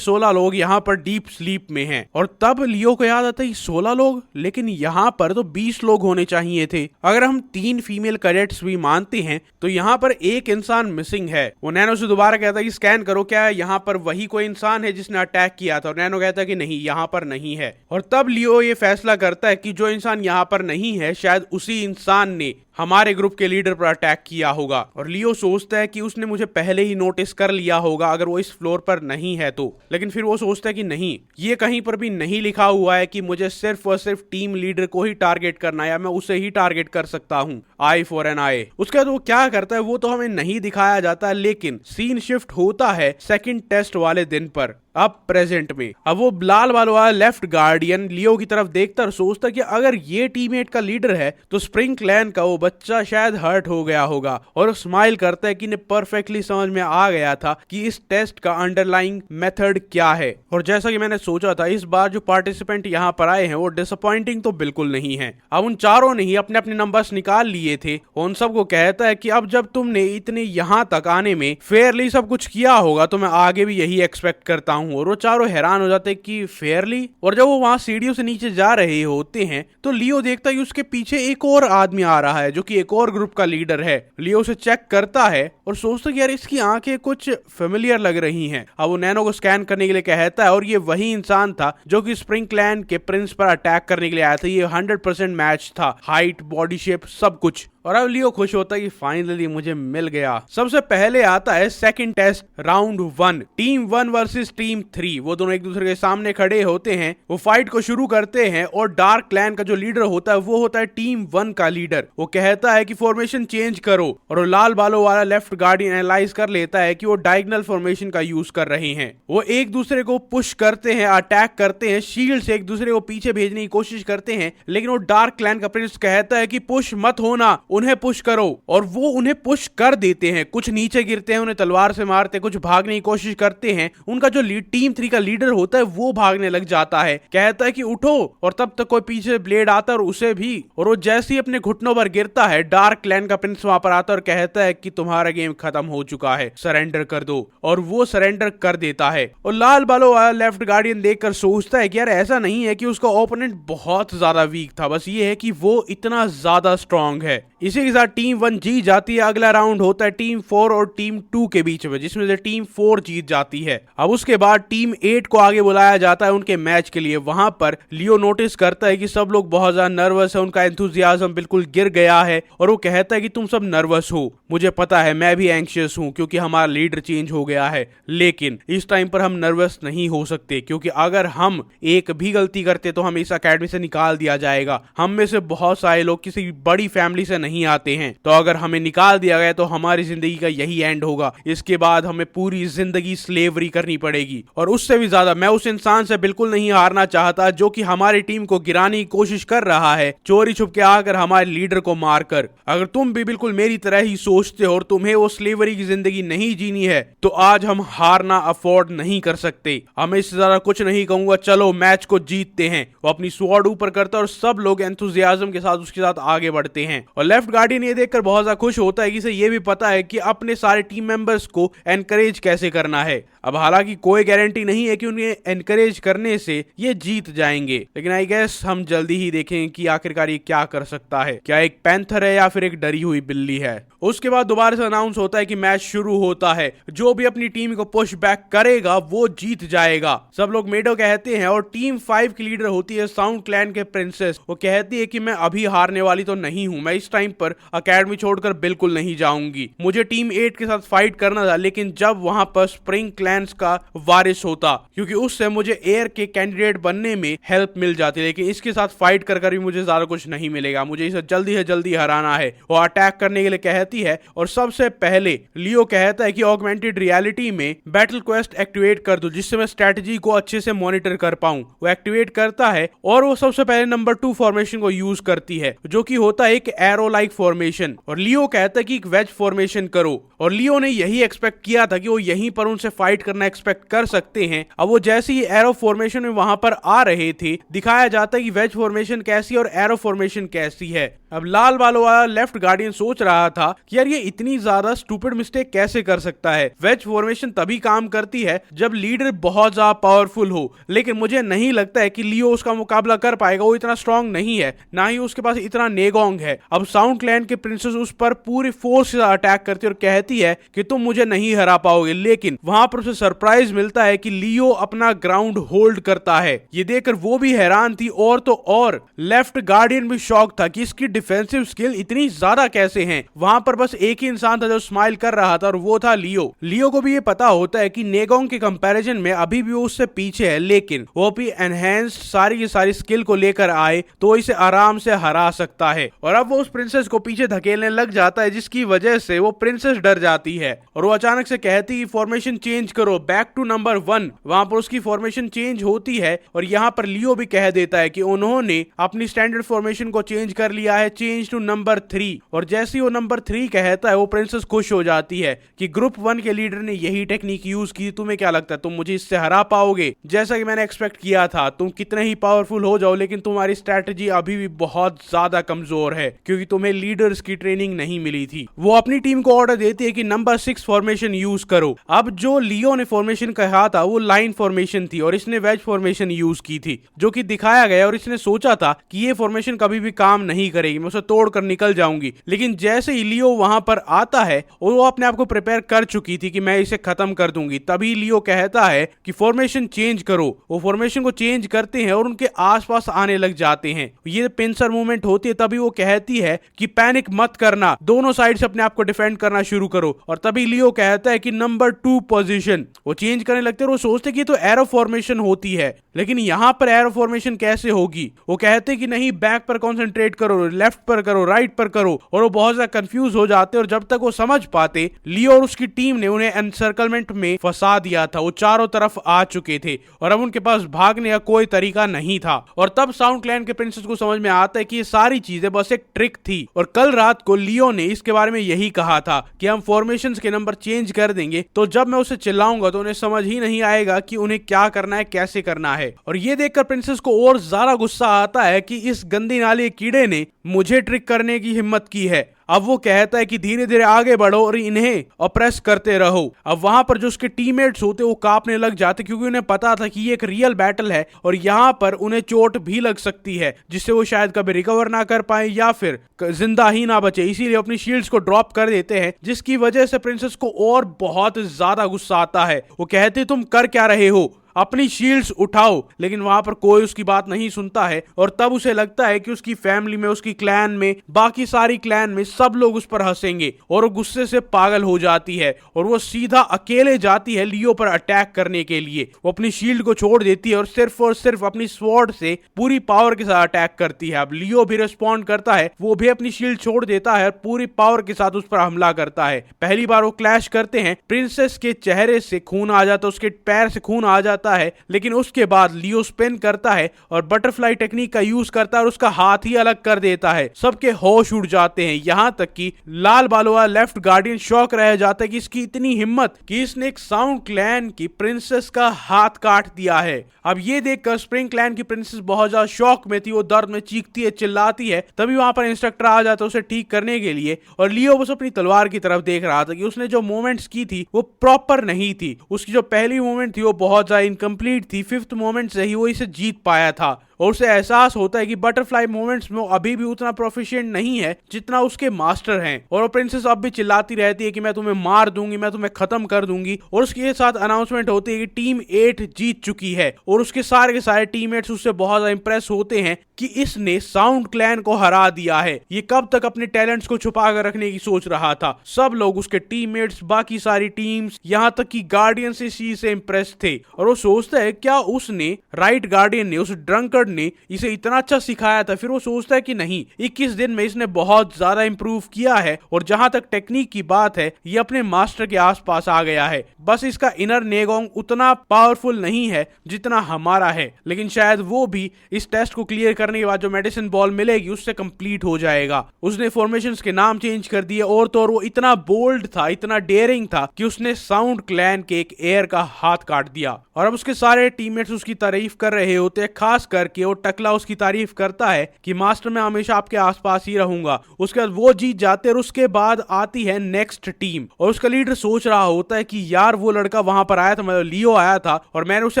Speaker 2: 16 लोग यहाँ पर डीप स्लीप में हैं। और तब लियो को याद आता है 16 लोग, लेकिन यहाँ पर तो 20 लोग होने चाहिए थे। अगर हम 3 फीमेल कैडेट्स भी मानते हैं तो यहाँ पर एक इंसान मिसिंग है। वो नैनो से दोबारा कहता है कि स्कैन करो क्या यहाँ पर वही कोई इंसान है जिसने अटैक किया था, और नैनो कहता है कि नहीं यहाँ पर नहीं है। और तब लियो ये फैसला करता है कि जो इंसान यहाँ पर नहीं है शायद उसी इंसान ने हमारे ग्रुप के लीडर पर अटैक किया होगा। और लियो सोचता है कि उसने मुझे पहले ही नोटिस कर लिया होगा अगर वो इस फ्लोर पर नहीं है तो, लेकिन फिर वो सोचता है कि नहीं, ये कहीं पर भी नहीं लिखा हुआ है कि मुझे सिर्फ और सिर्फ टीम लीडर को ही टारगेट करना है या मैं उसे ही टारगेट कर सकता हूँ, आई फॉर एन आई। उसके बाद वो क्या करता है वो तो हमें नहीं दिखाया जाता है, लेकिन सीन शिफ्ट होता है सेकंड टेस्ट वाले दिन पर, अब प्रेजेंट में। अब वो लाल वाला लेफ्ट गार्डियन लियो की तरफ देखता और सोचता कि अगर ये टीममेट का लीडर है तो स्प्रिंग क्लैन का वो बच्चा शायद हर्ट हो गया होगा, और वो स्माइल करता है कि इन्हें परफेक्टली समझ में आ गया था कि इस टेस्ट का अंडरलाइंग मेथड क्या है। और जैसा कि मैंने सोचा था इस बार जो पार्टिसिपेंट यहाँ पर आए हैं वो डिसअपॉइंटिंग तो बिल्कुल नहीं है। अब उन चारों ने ही अपने अपने नंबर्स निकाल लिए थे, उन सबको कहता है कि अब जब तुमने इतने यहाँ तक आने में फेयरली सब कुछ किया होगा तो मैं आगे भी यही एक्सपेक्ट करता हूँ। और वो चारों हैरान हो जाते हैं कि फेयरली। और जब वो वहां सीढ़ियों से नीचे जा रहे होते हैं तो लियो देखता है कि उसके पीछे एक और आदमी आ रहा है जो कि एक और ग्रुप का लीडर है। लियो उसे चेक करता है और सोचता है कि यार इसकी आंखें कुछ फेमिलियर लग रही हैं। अब वो नैनो को स्कैन करने के लिए कहता है और ये वही इंसान था जो कि स्प्रिंग क्लैन के प्रिंस पर अटैक करने के लिए आया था। ये 100% मैच था, हाइट, बॉडी शेप, सब कुछ। और अब लियो खुश होता है कि फाइनली मुझे मिल गया। सबसे पहले आता है second test round 1, team 1 versus team 3। वो दोनों एक दूसरे के सामने खड़े होते हैं, वो फाइट को शुरू करते हैं और डार्क क्लैन का जो लीडर होता है वो होता है टीम 1 का लीडर। वो कहता है कि फॉर्मेशन चेंज करो, और वो लाल बालों वाला लेफ्ट गार्डियन एनालाइज कर लेता है कि वो डायगोनल फॉर्मेशन का यूज कर रहे हैं। वो एक दूसरे को पुश करते हैं, अटैक करते हैं, शील्ड से एक दूसरे को पीछे भेजने की कोशिश करते हैं, लेकिन वो डार्क क्लैन का प्रिंस कहता है कि पुश मत होना, उन्हें पुश करो। और वो उन्हें पुश कर देते हैं। कुछ नीचे गिरते हैं, उन्हें तलवार से मारते, कुछ भागने की कोशिश करते हैं। उनका जो टीम 3 का लीडर होता है वो भागने लग जाता है, कहता है कि उठो, और तब तक कोई पीछे ब्लेड आता है और उसे भी। और वो जैसे ही अपने घुटनों पर गिरता है डार्क क्लैन का प्रिंस वहां पर आता है और कहता है कि तुम्हारा गेम खत्म हो चुका है, सरेंडर कर दो। और वो सरेंडर कर देता है। और लाल बालों वाला लेफ्ट गार्डियन देखकर सोचता है कि यार ऐसा नहीं है कि उसका ओपोनेंट बहुत ज्यादा वीक था, बस ये है कि वो इतना ज्यादा स्ट्रांग है। इसी के साथ टीम 1 जीत जाती है। अगला राउंड होता है टीम 4 और टीम 2 के बीच में, जिसमें से टीम 4 जीत जाती है। अब उसके बाद टीम 8 को आगे बुलाया जाता है उनके मैच के लिए। वहां पर लियो नोटिस करता है कि सब लोग बहुत ज्यादा नर्वस है, उनका एंथुजियाज्म बिल्कुल गिर गया है और वो कहता है कि तुम सब नर्वस हो, मुझे पता है, मैं भी एंग्शियस हूं क्योंकि हमारा लीडर चेंज हो गया है, लेकिन इस टाइम पर हम नर्वस नहीं हो सकते क्योंकि अगर हम एक भी गलती करते तो हमें इस एकेडमी से निकाल दिया जाएगा। हम में से बहुत सारे लोग किसी बड़ी फैमिली से नहीं आते हैं, तो अगर हमें निकाल दिया गया तो हमारी जिंदगी का यही एंड होगा। इसके बाद हमें पूरी जिंदगी स्लेवरी करनी पड़ेगी और उससे भी ज्यादा मैं उस इंसान से बिल्कुल नहीं हारना चाहता जो कि हमारी टीम को गिराने की कोशिश कर रहा है, चोरी छुप के आकर हमारे लीडर को मारकर। अगर तुम भी बिल्कुल मेरी तरह ही सोचते हो और तुम्हें वो स्लेवरी की जिंदगी नहीं जीनी है तो आज हम हारना अफोर्ड नहीं कर सकते। हमें इससे ज्यादा कुछ नहीं कहूंगा, चलो मैच को जीतते हैं। वो अपनी स्वॉर्ड ऊपर करता है और सब लोग एंथुजियाज्म के साथ उसके साथ आगे बढ़ते हैं। और लेफ्ट गार्डियन ये देखकर बहुत ज्यादा खुश होता है कि इसे ये भी पता है कि अपने सारे टीम मेंबर्स को एनकरेज कैसे करना है। अब हालांकि कोई गारंटी नहीं है कि उन्हें एनकरेज करने से ये जीत जाएंगे, लेकिन आई गेस हम जल्दी ही देखेंगे कि आखिरकार ये क्या कर सकता है, क्या एक पैंथर है या फिर एक डरी हुई बिल्ली है। उसके बाद दोबारा से अनाउंस होता है कि मैच शुरू होता है। जो भी अपनी टीम को पुश बैक करेगा वो जीत जाएगा। सब लोग मेडो कहते हैं और टीम 5 की लीडर होती है साउंड क्लैन के प्रिंसेस। वो कहती है कि मैं अभी हारने वाली तो नहीं हूं, मैं इस टाइम पर अकेडमी छोड़कर बिल्कुल नहीं जाऊंगी। मुझे टीम 8 के साथ फाइट करना था, लेकिन जब वहां पर स्प्रिंग क्लैंस का वारिस होता क्योंकि उससे मुझे एयर के कैंडिडेट बनने में हेल्प मिल जाती, लेकिन इसके साथ फाइट कर भी मुझे ज्यादा कुछ नहीं मिलेगा, मुझे इसे जल्दी से जल्दी हराना है। वो अटैक करने के लिए कहती है और सबसे पहले लियो कहता है कि ऑगमेंटेड रियलिटी में बैटल क्वेस्ट एक्टिवेट कर दो जिससे मैं स्ट्रेटजी को अच्छे से मॉनिटर कर पाऊं। वो एक्टिवेट करता है और वो सबसे पहले नंबर 2 फॉर्मेशन को यूज करती है जो कि होता है एक एरो लाइक फॉर्मेशन, और लियो कहता है कि एक वेज फॉर्मेशन करो। और लियो ने यही एक्सपेक्ट किया था कि वो यहीं पर उनसे फाइट करना एक्सपेक्ट कर सकते हैं। अब वो जैसे ही एरो फॉर्मेशन में वहां पर आ रहे थे दिखाया जाता है कि वेज फॉर्मेशन कैसी और एरो फॉर्मेशन कैसी है। अब लाल बालों वाला लेफ्ट गार्डियन सोच रहा था कि यार ये इतनी ज्यादा स्टूपिड मिस्टेक कैसे कर सकता है। वेज फॉर्मेशन तभी काम करती है जब लीडर बहुत ज्यादा पावरफुल हो, लेकिन मुझे नहीं लगता है कि लियो उसका मुकाबला कर पाएगा। वो इतना स्ट्रांग नहीं है, ना ही उसके पास इतना नेगोंग है। अब साउंड क्लैन के प्रिंसेस उस पर पूरी फोर्स से अटैक करती है और कहती है कि तुम मुझे नहीं हरा पाओगे, लेकिन वहां पर उसे सरप्राइज मिलता है कि लियो अपना ग्राउंड होल्ड करता है। ये देखकर वो भी हैरान थी और तो और लेफ्ट गार्डियन भी शॉक था कि इसकी डिफेंसिव स्किल इतनी ज्यादा कैसे हैं। वहां पर बस एक ही इंसान था जो स्माइल कर रहा था और वो था लियो। लियो को भी ये पता होता है कि नेगोंग के कंपैरिजन में अभी भी वो उससे पीछे है, लेकिन वो भी एनहेंस्ड सारी की सारी स्किल को लेकर आए तो इसे आराम से हरा सकता है। और अब वो उस प्रिंसेस को पीछे धकेलने लग जाता है जिसकी वजह से वो प्रिंसेस डर जाती है और वो अचानक से कहती है फॉर्मेशन चेंज करो, बैक टू नंबर 1। वहां पर उसकी फॉर्मेशन चेंज होती है और यहाँ पर लियो भी कह देता है कि उन्होंने अपनी स्टैंडर्ड फॉर्मेशन को चेंज कर लिया है, चेंज टू नंबर 3। और जैसे ही वो नंबर 3 कहता है वो प्रिंसेस खुश हो जाती है कि ग्रुप 1 के लीडर ने यही टेक्निक यूज की, तुम्हें क्या लगता है तुम मुझे इससे हरा पाओगे? जैसा कि मैंने एक्सपेक्ट किया था, तुम कितने ही पावरफुल हो जाओ लेकिन तुम्हारी स्ट्रेटजी अभी भी बहुत ज्यादा कमजोर है क्योंकि तुम्हें लीडर्स की ट्रेनिंग नहीं मिली थी। वो अपनी टीम को ऑर्डर देती है कि नंबर 6 फॉर्मेशन यूज करो। अब जो लियो ने फॉर्मेशन कहा था वो लाइन फॉर्मेशन थी और इसने वेज फॉर्मेशन यूज की थी जो कि दिखाया गया और इसने सोचा था कि ये फॉर्मेशन कभी भी काम नहीं करेगी, मैं उसे तोड़कर निकल जाऊंगी। लेकिन जैसे ही लियो वहां पर आता है और वो अपने आप को प्रिपेयर कर चुकी थी कि मैं इसे खत्म कर दूंगी, तभी लियो कहता है कि फॉर्मेशन चेंज करो। वो फॉर्मेशन को चेंज करते हैं और उनके आसपास आने लग जाते हैं। ये पिंसर मूवमेंट होती है, तभी वो कहती है कि पैनिक मत करना, दोनों साइड से अपने आप को डिफेंड करना शुरू करो। और तभी लियो कहता है कि नंबर 2 पोजीशन। वो चेंज करने लगते हैं और वो सोचते कि तो एरो फॉर्मेशन होती है, लेकिन यहां पर एरो फॉर्मेशन कैसे होगी? वो कहते कि नहीं, बैक पर कंसंट्रेट करो, लेफ्ट पर करो, राइट पर करो। और वो बहुत ज्यादा कंफ्यूज हो जाते और जब तक वो समझ पाते, लियो और उसकी टीम ने उन्हें एनसर्कलमेंट में फंसा दिया था। वो चारों तरफ आ चुके थे और अब उनके पास भागने का कोई तरीका नहीं था। और तब साउंड क्लैन के प्रिंसेस को समझ में आता है कि ये सारी चीजें बस एक ट्रिक थी। और कल रात को लियो ने इसके बारे में यही कहा था कि हम फॉर्मेशंस के नंबर चेंज कर देंगे, तो जब मैं उसे चिल्लाऊंगा तो उन्हें समझ ही नहीं आएगा कि उन्हें क्या करना है, कैसे करना है। और ये देखकर प्रिंसेस को और ज्यादा गुस्सा आता है कि इस गंदी नाली कीड़े ने मुझे ट्रिक करने की हिम्मत की है। अब वो कहता है कि धीरे धीरे आगे बढ़ो और इन्हें ऑप्रेस करते रहो। अब वहां पर जो उसके टीममेट्स होते वो कांपने लग जाते, क्योंकि उन्हें पता था कि ये एक रियल बैटल है और यहाँ पर उन्हें चोट भी लग सकती है, जिससे वो शायद कभी रिकवर ना कर पाए या फिर जिंदा ही ना बचे। इसीलिए अपनी शील्ड्स को ड्रॉप कर देते हैं, जिसकी वजह से प्रिंसेस को और बहुत ज्यादा गुस्सा आता है। वो कहते तुम कर क्या रहे हो, अपनी शील्ड्स उठाओ। लेकिन वहां पर कोई उसकी बात नहीं सुनता है और तब उसे लगता है कि उसकी फैमिली में, उसकी क्लैन में, बाकी सारी क्लैन में सब लोग उस पर हंसेंगे और वो गुस्से से पागल हो जाती है और वो सीधा अकेले जाती है लियो पर अटैक करने के लिए। वो अपनी शील्ड को छोड़ देती है और सिर्फ अपनी स्वॉर्ड से पूरी पावर के साथ अटैक करती है। अब लियो भी रिस्पॉन्ड करता है, वो भी अपनी शील्ड छोड़ देता है और पूरी पावर के साथ उस पर हमला करता है। पहली बार वो क्लैश करते हैं, प्रिंसेस के चेहरे से खून आ जाता है, उसके पैर से खून आ जाता है, लेकिन उसके बाद लियो स्पिन करता है और बटरफ्लाई टेक्निक का यूज करता है और उसका हाथ ही अलग कर देता है। सबके होश उड़ जाते हैं, यहां तक कि लाल बालों वाला लेफ्ट गार्डियन शॉक रह जाता है कि इसकी इतनी हिम्मत कि इसने एक साउंड क्लैन की प्रिंसेस का हाथ काट दिया है। अब ये देखकर स्प्रिंग क्लैन की प्रिंसेस बहुत ज्यादा शॉक में थी, वो दर्द में चीखती है, चिल्लाती है। तभी वहां पर इंस्ट्रक्टर आ जाता है उसे ठीक करने के लिए और लियो बस अपनी तलवार की तरफ देख रहा था कि उसने जो मूवमेंट्स की थी वो प्रॉपर नहीं थी। उसकी जो पहली मूवमेंट थी वो बहुत ज्यादा इनकम्प्लीट थी, फिफ्थ मोमेंट से ही वो इसे जीत पाया था और उसे एहसास होता है कि बटरफ्लाई मोमेंट्स में वो अभी भी उतना प्रोफिशिएंट नहीं है जितना उसके मास्टर हैं। और वो प्रिंसेस अब भी चिल्लाती रहती है कि मैं तुम्हें मार दूंगी, मैं तुम्हें खत्म कर दूंगी। और उसके साथ अनाउंसमेंट होती है कि टीम 8 जीत चुकी है और उसके सारे के सारे टीममेट्स उससे बहुत ज्यादा इंप्रेस होते हैं कि इसने साउंड क्लैन को हरा दिया है। ये कब तक अपने टैलेंट्स को छुपा कर रखने की सोच रहा था। सब लोग, उसके टीममेट्स, बाकी सारी टीम्स, यहाँ तक कि गार्डियन से इसी से इंप्रेस थे और वो सोचता है क्या उसने, राइट गार्डियन ने, उस ड्रंकर्ड ने इसे इतना अच्छा सिखाया था। फिर वो सोचता है कि नहीं, 21 दिन में इसने बहुत ज्यादा इंप्रूव किया है और जहां तक टेक्निक की बात है ये अपने मास्टर के आसपास आ गया है। बस इसका इनर नेगोंग उतना पावरफुल नहीं है जितना हमारा है, लेकिन शायद वो भी इस टेस्ट को क्लियर करने के बाद जो मेडिसिन बॉल मिलेगी उससे कंप्लीट हो जाएगा। उसने फॉर्मेशंस के नाम चेंज कर दिए और तो और वो इतना बोल्ड था, इतना डेयरिंग था कि उसने साउंड क्लैन के एक एयर का हाथ काट दिया। और अब उसके सारे टीममेट्स उसकी तारीफ कर रहे होते हैं, खास करके वो टकला उसकी तारीफ करता है कि मास्टर मैं हमेशा आपके आसपास ही रहूंगा। उसके बाद वो जीत जाते और उसके बाद आती है नेक्स्ट टीम और उसका लीडर सोच रहा होता है कि यार वो लड़का वहां पर आया था, मतलब लियो आया था और मैंने उसे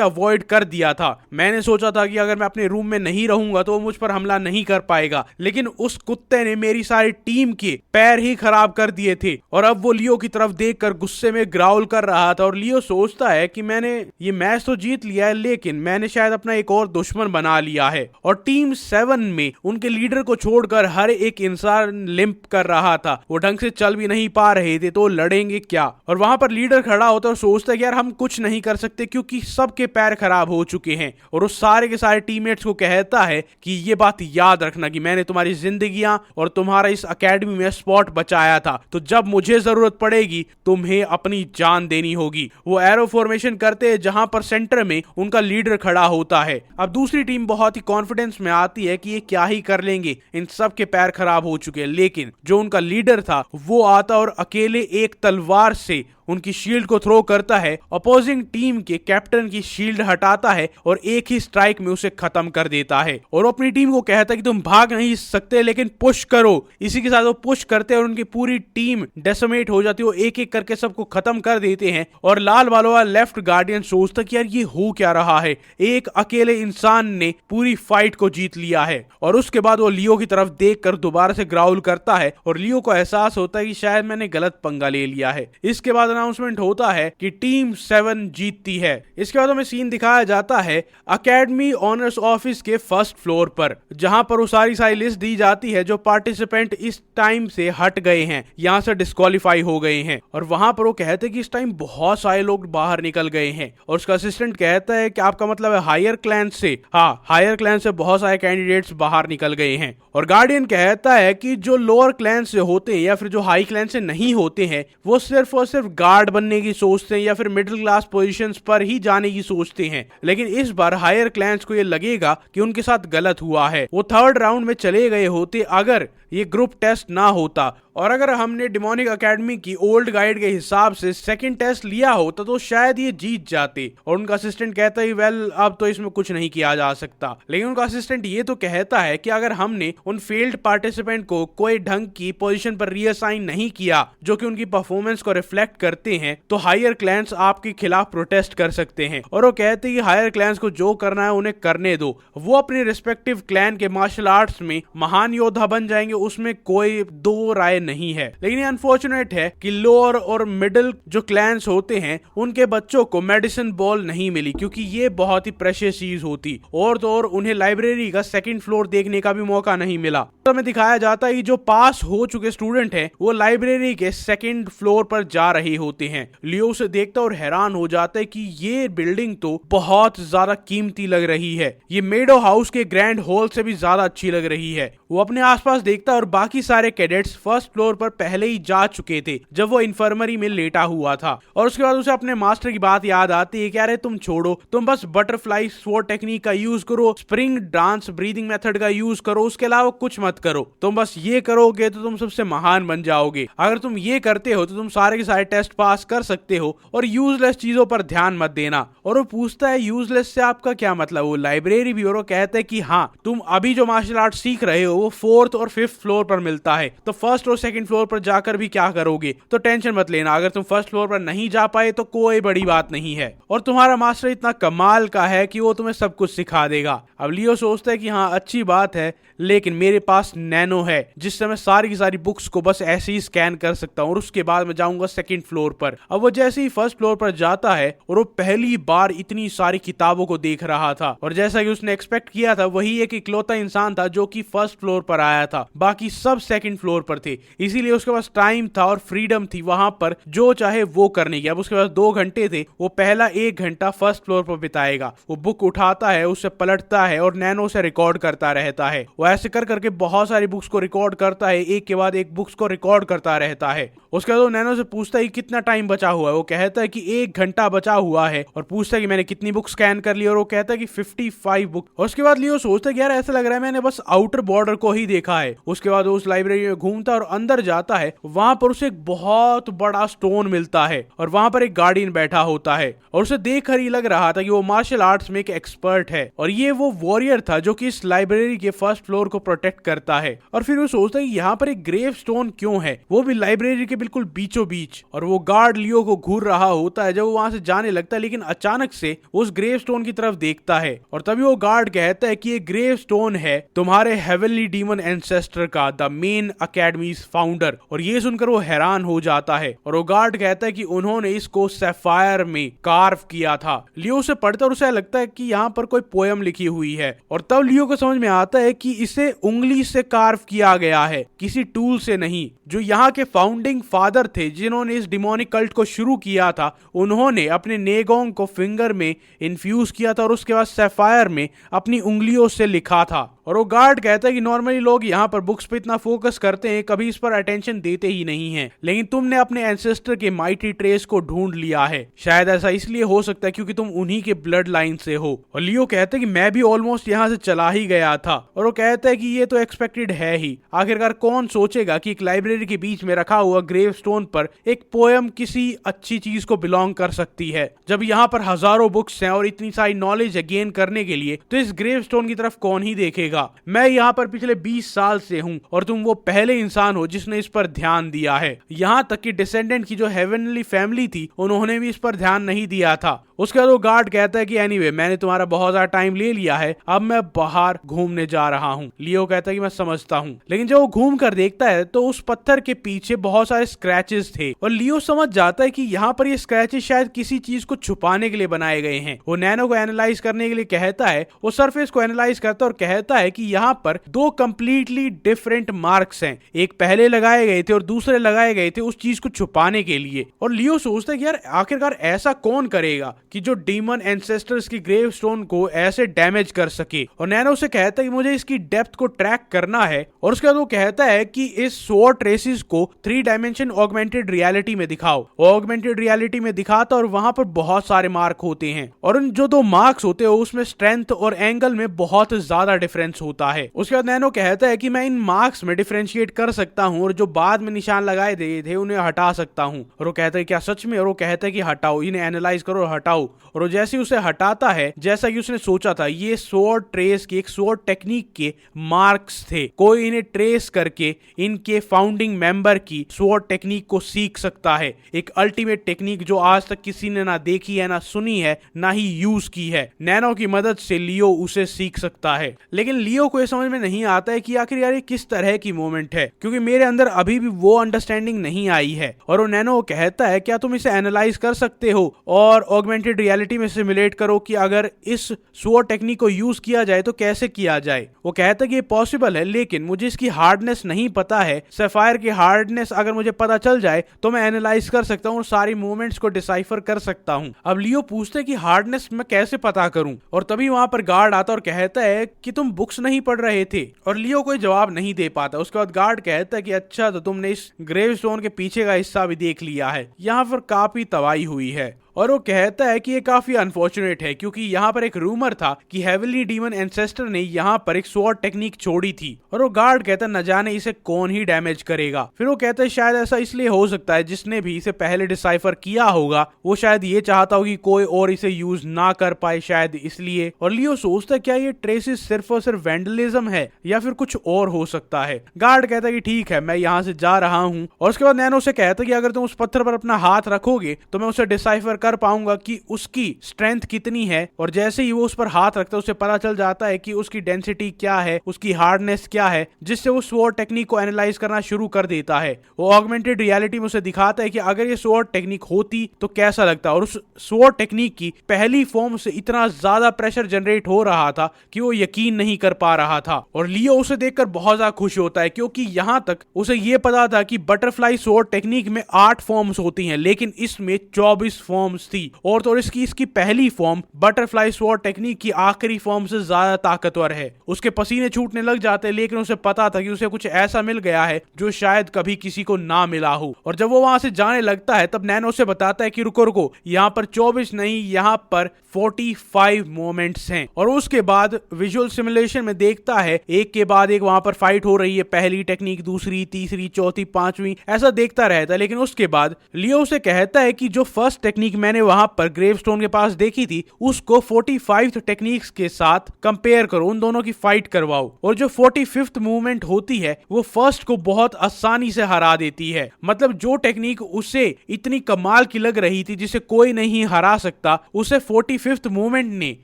Speaker 2: अवॉइड कर दिया था। मैंने सोचा था कि अगर मैं अपने रूम में नहीं रहूंगा तो वो मुझ पर हमला नहीं कर पाएगा, लेकिन उस कुत्ते ने मेरी सारी टीम के पैर ही खराब कर दिए थे। और अब वो लियो की तरफ देखकर गुस्से में ग्राउल कर रहा था और लियो सोचता है कि मैंने ये मैच तो जीत लिया है, लेकिन मैंने शायद अपना एक और दुश्मन बना लिया है। और टीम 7 में उनके लीडर को छोड़कर हर एक इंसान लिंप कर रहा था, वो ढंग से चल भी नहीं पा रहे थे, तो लड़ेंगे क्या। और वहां पर लीडर खड़ा होता है और सोचता है कि यार हम कुछ नहीं कर सकते क्योंकि सबके पैर खराब हो चुके हैं। और उस सारे के सारे टीममेट्स को कहता है कि ये बात याद रखना कि मैंने तुम्हारी जिंदगियां और तुम्हारा इस एकेडमी में स्पॉट बचाया था, तो जब मुझे जरूरत पड़ेगी तुम्हें अपनी जान देनी होगी। वो एरो फॉर्मेशन करते हैं जहां पर सेंटर में उनका लीडर खड़ा होता है। अब दूसरी टीम बहुत ही कॉन्फिडेंस में आती है कि ये क्या ही कर लेंगे, इन सब के पैर खराब हो चुके हैं, लेकिन जो उनका लीडर था वो आता और अकेले एक तलवार से उनकी शील्ड को थ्रो करता है, अपोजिंग टीम के कैप्टन की शील्ड हटाता है और एक ही स्ट्राइक में उसे खत्म कर देता है। और अपनी टीम को कहता है कि तुम भाग नहीं सकते लेकिन पुश करो। इसी के साथ वो पुश करते हैं और उनकी पूरी टीम डेसिमेट हो जाती है, वो एक एक करके सबको खत्म कर देते हैं। और लाल बालों वाला लेफ्ट गार्डियन सोचता कि यार ये हो क्या रहा है, एक अकेले इंसान ने पूरी फाइट को जीत लिया है। और उसके बाद वो लियो की तरफ देखकर दोबारा से ग्राउल करता है और लियो को एहसास होता है कि शायद मैंने गलत पंगा ले लिया है। इसके बाद अनाउंसमेंट होता है कि टीम 7 जीतती है। इसके बाद हमें सीन दिखाया जाता है एकेडमी ऑनर्स ऑफिस के फर्स्ट फ्लोर पर, जहां पर वो सारी लिस्ट दी जाती है जो पार्टिसिपेंट इस टाइम से हट गए हैं, यहां से डिस्क्वालीफाई हो गए हैं। और वहां पर वो कहते हैं कि इस टाइम बहुत सारे लोग बाहर निकल गए हैं। और उसका असिस्टेंट कहता है कि आपका मतलब है हायर क्लैन से? हाँ, हायर क्लैन से बहुत सारे कैंडिडेट्स बाहर निकल गए हैं। और गार्डियन कहता है कि जो लोअर क्लैन से होते हैं या फिर जो हाई क्लैन से नहीं होते हैं वो सिर्फ और सिर्फ गार्ड बनने की सोचते हैं या फिर मिडिल क्लास पोजीशंस पर ही जाने की सोचते हैं। लेकिन इस बार हायर क्लैंस को ये लगेगा कि उनके साथ गलत हुआ है, वो थर्ड राउंड में चले गए होते अगर ये ग्रुप टेस्ट ना होता। और अगर हमने डिमोनिक एकेडमी की ओल्ड गाइड के हिसाब से सेकंड टेस्ट लिया होता तो शायद ये जीत जाते। और उनका असिस्टेंट कहता है वेल अब तो इसमें कुछ नहीं किया जा सकता। सकता। लेकिन उनका असिस्टेंट ये तो कहता है कि अगर हमने उन फेल्ड पार्टिसिपेंट को कोई ढंग की पोजीशन पर रीअसाइन नहीं किया जो कि उनकी परफॉर्मेंस को रिफ्लेक्ट करते हैं, तो हायर क्लैंस आपके खिलाफ प्रोटेस्ट कर सकते हैं। और वो कहते हैं कि हायर क्लैंस को जो करना है उन्हें करने दो, वो अपने रिस्पेक्टिव क्लैन के मार्शल आर्ट्स में महान योद्धा बन जाएंगे, उसमें कोई दो राय नहीं है। लेकिन ये अनफॉर्चुनेट है कि लोअर और मिडिल जो क्लैंस होते हैं उनके बच्चों को मेडिसिन बॉल नहीं मिली, क्योंकि ये बहुत ही प्रेशियस चीज होती, और तो और उन्हें लाइब्रेरी का सेकंड फ्लोर देखने का भी मौका नहीं मिला। तो हमें दिखाया जाता है कि जो पास हो चुके स्टूडेंट हैं वो लाइब्रेरी के सेकंड फ्लोर पर जा रहे होते हैं। लियो उसे देखता और हैरान हो जाता है कि ये बिल्डिंग तो बहुत ज्यादा कीमती लग रही है, ये मेडो हाउस के ग्रैंड हॉल से भी ज्यादा अच्छी लग रही है। वो अपने आसपास देखता और बाकी सारे कैडेट्स फर्स्ट फ्लोर पर पहले ही जा चुके थे जब वो इन्फर्मरी में लेटा हुआ था। और उसके बाद उसे अपने मास्टर की बात याद आती है कि अरे तुम छोड़ो, तुम बस बटरफ्लाई स्वॉर्ड टेक्निक का यूज करो, स्प्रिंग डांस ब्रीदिंग मेथड का यूज करो, उसके अलावा कुछ मत करो। तुम बस ये करोगे तो तुम सबसे महान बन जाओगे। अगर तुम ये करते हो तो तुम सारे के सारे टेस्ट पास कर सकते हो, और यूजलेस चीजों पर ध्यान मत देना। और वो पूछता है यूजलेस से आपका क्या मतलब? वो लाइब्रेरी भी, और वो कहता है कि हाँ, तुम अभी जो मार्शल आर्ट सीख रहे हो वो फोर्थ और फिफ्थ फ्लोर पर मिलता है, तो फर्स्ट और सेकंड फ्लोर पर जाकर भी क्या करोगे? तो टेंशन मत लेना, अगर तुम फर्स्ट फ्लोर पर नहीं जा पाए तो कोई बड़ी बात नहीं है, और तुम्हारा मास्टर इतना कमाल का है कि वो तुम्हें सब कुछ सिखा देगा। अब लियो सोचता है कि हाँ, अच्छी बात है, लेकिन मेरे पास नैनो है जिससे मैं सारी की सारी बुक्स को बस ऐसे ही स्कैन कर सकता हूँ, और उसके बाद मैं जाऊंगा सेकंड फ्लोर पर। अब वो जैसे ही फर्स्ट फ्लोर पर जाता है और वो पहली बार इतनी सारी किताबों को देख रहा था, और जैसा कि उसने एक्सपेक्ट किया था वही एक इकलौता इंसान था जो कि फर्स्ट फ्लोर पर आया था, बाकी सब सेकंड फ्लोर पर थे। इसीलिए उसके पास टाइम था और फ्रीडम थी वहां पर जो चाहे वो करने की। अब उसके पास 2 घंटे थे, वो पहला 1 घंटा फर्स्ट फ्लोर पर बिताएगा। वो बुक उठाता है, उसे पलटता है और नैनो से रिकॉर्ड करता रहता है। वो ऐसे कर करके बहुत सारी बुक्स को रिकॉर्ड करता है, एक के बाद एक बुक्स को रिकॉर्ड करता रहता है। उसके बाद वो नैनो से पूछता है कितना टाइम बचा हुआ है। वो कहता है कि 1 घंटा बचा हुआ है, और पूछता है कि मैंने कितनी बुक स्कैन कर ली, और वो कहता है कि 55 बुक। और उसके बाद लियो सोचता है कि यार ऐसा लग रहा है मैंने बस आउटर बॉर्डर को ही देखा है। उसके बाद वो उस लाइब्रेरी में घूमता और अंदर जाता है, वहां पर उसे एक बहुत बड़ा स्टोन मिलता है, और वहां पर एक गार्डियन बैठा होता है, और उसे देखकर ही लग रहा था कि वो मार्शल आर्ट्स में एक एक्सपर्ट है, और ये वो वॉरियर था जो कि इस लाइब्रेरी के फर्स्ट फ्लोर को प्रोटेक्ट करता है। और फिर वो सोचता है कि यहाँ पर एक ग्रेव स्टोन क्यों है, वो भी लाइब्रेरी के बिल्कुल बीचों बीच। और वो गार्ड लियो को घूर रहा होता है जब वो वहां से जाने लगता है, लेकिन अचानक से उस ग्रेव स्टोन की तरफ देखता है, और तभी वो गार्ड कहता है कि ये ग्रेव स्टोन है तुम्हारे हेवनली डीमन एंसेस्टर का, द मेन अकेडमीज फाउंडर। और ये सुनकर वो हैरान हो जाता है, और वो गार्ड कहता है कि उन्होंने इसको सैफायर में कार्व किया था। लियो उसे पढ़ता और उसे लगता है कि यहाँ पर कोई पोयम लिखी हुई है, और तब लियो को समझ में आता है कि इसे उंगली से कार्व किया गया है, किसी टूल से नहीं। जो यहाँ के फाउंडिंग फादर थे जिन्होंने इस डिमोनिक कल्ट को शुरू किया था, उन्होंने अपने नेगोंग को फिंगर में इन्फ्यूज किया था और उसके बाद सैफायर में अपनी उंगलियों से लिखा था। और वो गार्ड कहता है कि नॉर्मली लोग यहाँ पर बुक्स पे इतना फोकस करते हैं, कभी इस पर अटेंशन देते ही नहीं हैं, लेकिन तुमने अपने एंसेस्टर के माइटी ट्रेस को ढूंढ लिया है। शायद ऐसा इसलिए हो सकता है क्योंकि तुम उन्हीं के ब्लड लाइन से हो। और लियो कहता है कि मैं भी ऑलमोस्ट यहाँ से चला ही गया था, और वो कहता है कि ये तो एक्सपेक्टेड है ही। आखिरकार कौन सोचेगा कि एक लाइब्रेरी के बीच में रखा हुआ ग्रेव स्टोन पर एक पोयम किसी अच्छी चीज को बिलोंग कर सकती है। जब यहाँ पर हजारों बुक्स हैं और इतनी सारी नॉलेज है गेन करने के लिए, तो इस ग्रेव स्टोन की तरफ कौन ही देखेगा। मैं यहाँ पर पिछले 20 साल से हूँ, और तुम वो पहले इंसान हो जिसने इस पर ध्यान दिया है। यहाँ तक कि डिसेंडेंट की जो हेवनली फैमिली थी उन्होंने भी इस पर ध्यान नहीं दिया था। उसके बाद वो गार्ड कहता है कि एनीवे मैंने तुम्हारा बहुत ज्यादा टाइम ले लिया है, अब मैं बाहर घूमने जा रहा हूँ। लियो कहता है कि मैं समझता हूँ, लेकिन जब वो घूम कर देखता है तो उस पत्थर के पीछे बहुत सारे स्क्रैचेस थे, और लियो समझ जाता है कि यहाँ पर ये स्क्रैचेस शायद किसी चीज को छुपाने के लिए बनाए गए हैं। वो नैनो को एनालाइज करने के लिए कहता है, वो सरफेस को एनालाइज करता है और कहता है कि यहाँ पर 2 कंप्लीटली डिफरेंट मार्क्स हैं, एक पहले लगाए गए थे और दूसरे लगाए गए थे उस चीज को छुपाने के लिए। और लियो सोचता है कि यार आखिरकार ऐसा कौन करेगा कि जो डीमन एंसेस्टर्स की ग्रेव स्टोन को ऐसे डैमेज कर सके। और नैनो से कहता है कि मुझे इसकी डेप्थ को ट्रैक करना है, और उसके बाद वो कहता है कि इस स्वॉर्ड ट्रेसेस को 3 डायमेंशन ऑगमेंटेड रियलिटी में दिखाओ। ऑगमेंटेड रियलिटी में दिखाता और वहां पर बहुत सारे मार्क होते हैं, और उन जो 2 मार्क्स होते हैं उसमें स्ट्रेंथ और एंगल में बहुत ज्यादा डिफरेंस होता है। उसके बाद नैनो कहता है कि मैं इन मार्क्स में डिफरेंशिएट कर सकता हूँ, और जो बाद में निशान लगाए गए थे उन्हें हटा सकता हूँ। और वो कहता है क्या सच में? और वो कहता है कि हटाओ, इन्हें एनालाइज करो और हटाओ हटाओ। और जैसे उसे हटाता है, जैसा कि उसने सोचा था, ये स्वॉर्ड ट्रेस के, एक स्वॉर्ड टेक्निक के मार्क्स थे। कोई इन्हें ट्रेस करके इनके फाउंडिंग मेंबर की स्वॉर्ड टेक्निक को सीख सकता है। एक अल्टीमेट टेक्निक जो आज तक किसी ने ना देखी है, ना सुनी है, ना ही यूज की है। नैनो की मदद से लियो उसे सीख सकता है। लेकिन लियो को यह समझ में नहीं आता है कि आखिर यार ये किस तरह की मोमेंट है, क्योंकि मेरे अंदर अभी भी वो अंडरस्टैंडिंग नहीं आई है। और वो नैनो कहता है, क्या तुम इसे एनालाइज कर सकते हो और ऑगमेंटेड रियलिटी में सिमुलेट करो कि अगर इस स्वॉर्ड टेक्निक को यूज किया जाए तो कैसे किया जाए। वो कहता है कि ये पॉसिबल है, लेकिन मुझे इसकी हार्डनेस नहीं पता है। सैफायर की हार्डनेस अगर मुझे पता चल जाए तो मैं एनालाइज कर सकता हूँ और सारी मूवमेंट्स को डिसाइफर कर सकता हूँ। अब लियो पूछते है कि हार्डनेस मैं कैसे पता करूं, और तभी वहां पर गार्ड आता और कहता है कि तुम बुक्स नहीं पढ़ रहे थे। और लियो कोई जवाब नहीं दे पाता। उसके बाद गार्ड कहता है कि अच्छा, तो तुमने इस ग्रेवस्टोन के पीछे का हिस्सा भी देख लिया है, यहाँ पर काफी तबाही हुई है। और वो कहता है कि ये काफी अनफॉर्चुनेट है, क्योंकि यहाँ पर एक रूमर था कि हेवनली डीमन एंसेस्टर ने यहाँ पर एक स्वॉर्ड टेक्निक छोड़ी थी। और वो गार्ड कहता है न जाने इसे कौन ही डैमेज करेगा। फिर वो कहता है शायद ऐसा इसलिए हो सकता है, जिसने भी इसे पहले डिसाइफर किया होगा वो शायद ये चाहता हो कि कोई और इसे यूज ना कर पाए, शायद इसलिए। और लियो सोचता है क्या ये ट्रेसेस सिर्फ और सिर्फ वैंडलिज्म है या फिर कुछ और हो सकता है। गार्ड कहता है कि ठीक है, मैं यहाँ से जा रहा हूँ। और उसके बाद नैनो से कहता है कि अगर तुम उस पत्थर पर अपना हाथ रखोगे तो मैं उसे डिसाइफर कर पाऊंगा कि उसकी स्ट्रेंथ कितनी है। और जैसे ही वो उस पर हाथ रखता है उसे पता चल जाता है कि उसकी डेंसिटी क्या है, उसकी हार्डनेस क्या है, जिससे वो स्वॉर्ड टेक्निक को एनालाइज करना शुरू कर देता है। वो ऑगमेंटेड रियलिटी में उसे दिखाता है कि अगर ये स्वॉर्ड टेक्निक होती तो कैसा लगता। और उस स्वॉर्ड टेक्निक की पहली फॉर्म से इतना ज्यादा प्रेशर जनरेट हो रहा था कि वो यकीन नहीं कर पा रहा था। और लियो उसे देखकर बहुत ज्यादा खुश होता है, क्योंकि यहां तक उसे ये पता था कि बटरफ्लाई स्वॉर्ड टेक्निक में 8 फॉर्म्स होती हैं, लेकिन इसमें 24 फॉर्म्स थी। और तो इसकी पहली फॉर्म बटरफ्लाई स्वॉर्ड टेक्निक की आखिरी फॉर्म से ज्यादा ताकतवर है। उसके पसीने छूटने लग जाते हैं, लेकिन उसे पता था कि उसे कुछ ऐसा मिल गया है जो शायद कभी किसी को ना मिला हो। और जब वो वहां से जाने लगता है तब नैनो से बताता है कि रुको रुको, यहाँ पर 24 नहीं, यहाँ पर 45 मोमेंट्स हैं। और उसके बाद विजुअल सिमुलेशन में देखता है एक के बाद एक वहां पर फाइट हो रही है, पहली टेक्निक, दूसरी, तीसरी, चौथी, पांचवी, ऐसा देखता रहता है। लेकिन उसके बाद लियो से कहता है कि जो फर्स्ट टेक्निक मैंने वहां पर ग्रेवस्टोन के पास देखी थी उसको 45 टेक्निक्स के साथ कंपेयर करो, उन दोनों की फाइट करवाओ। और जो 45th मूवमेंट होती है वो फर्स्ट को बहुत आसानी से हरा देती है। मतलब जो टेक्निक उसे इतनी कमाल की लग रही थी, जिसे कोई नहीं हरा सकता, उसे 45th मूवमेंट ने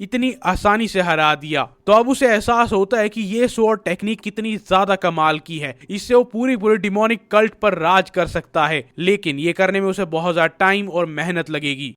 Speaker 2: इतनी आसानी से हरा दिया। तो अब उसे एहसास होता है कि ये स्वॉर्ड टेक्निक कितनी ज्यादा कमाल की है, इससे वो पूरी डिमोनिक कल्ट पर राज कर सकता है। लेकिन ये करने में उसे बहुत ज्यादा टाइम और मेहनत लगेगी।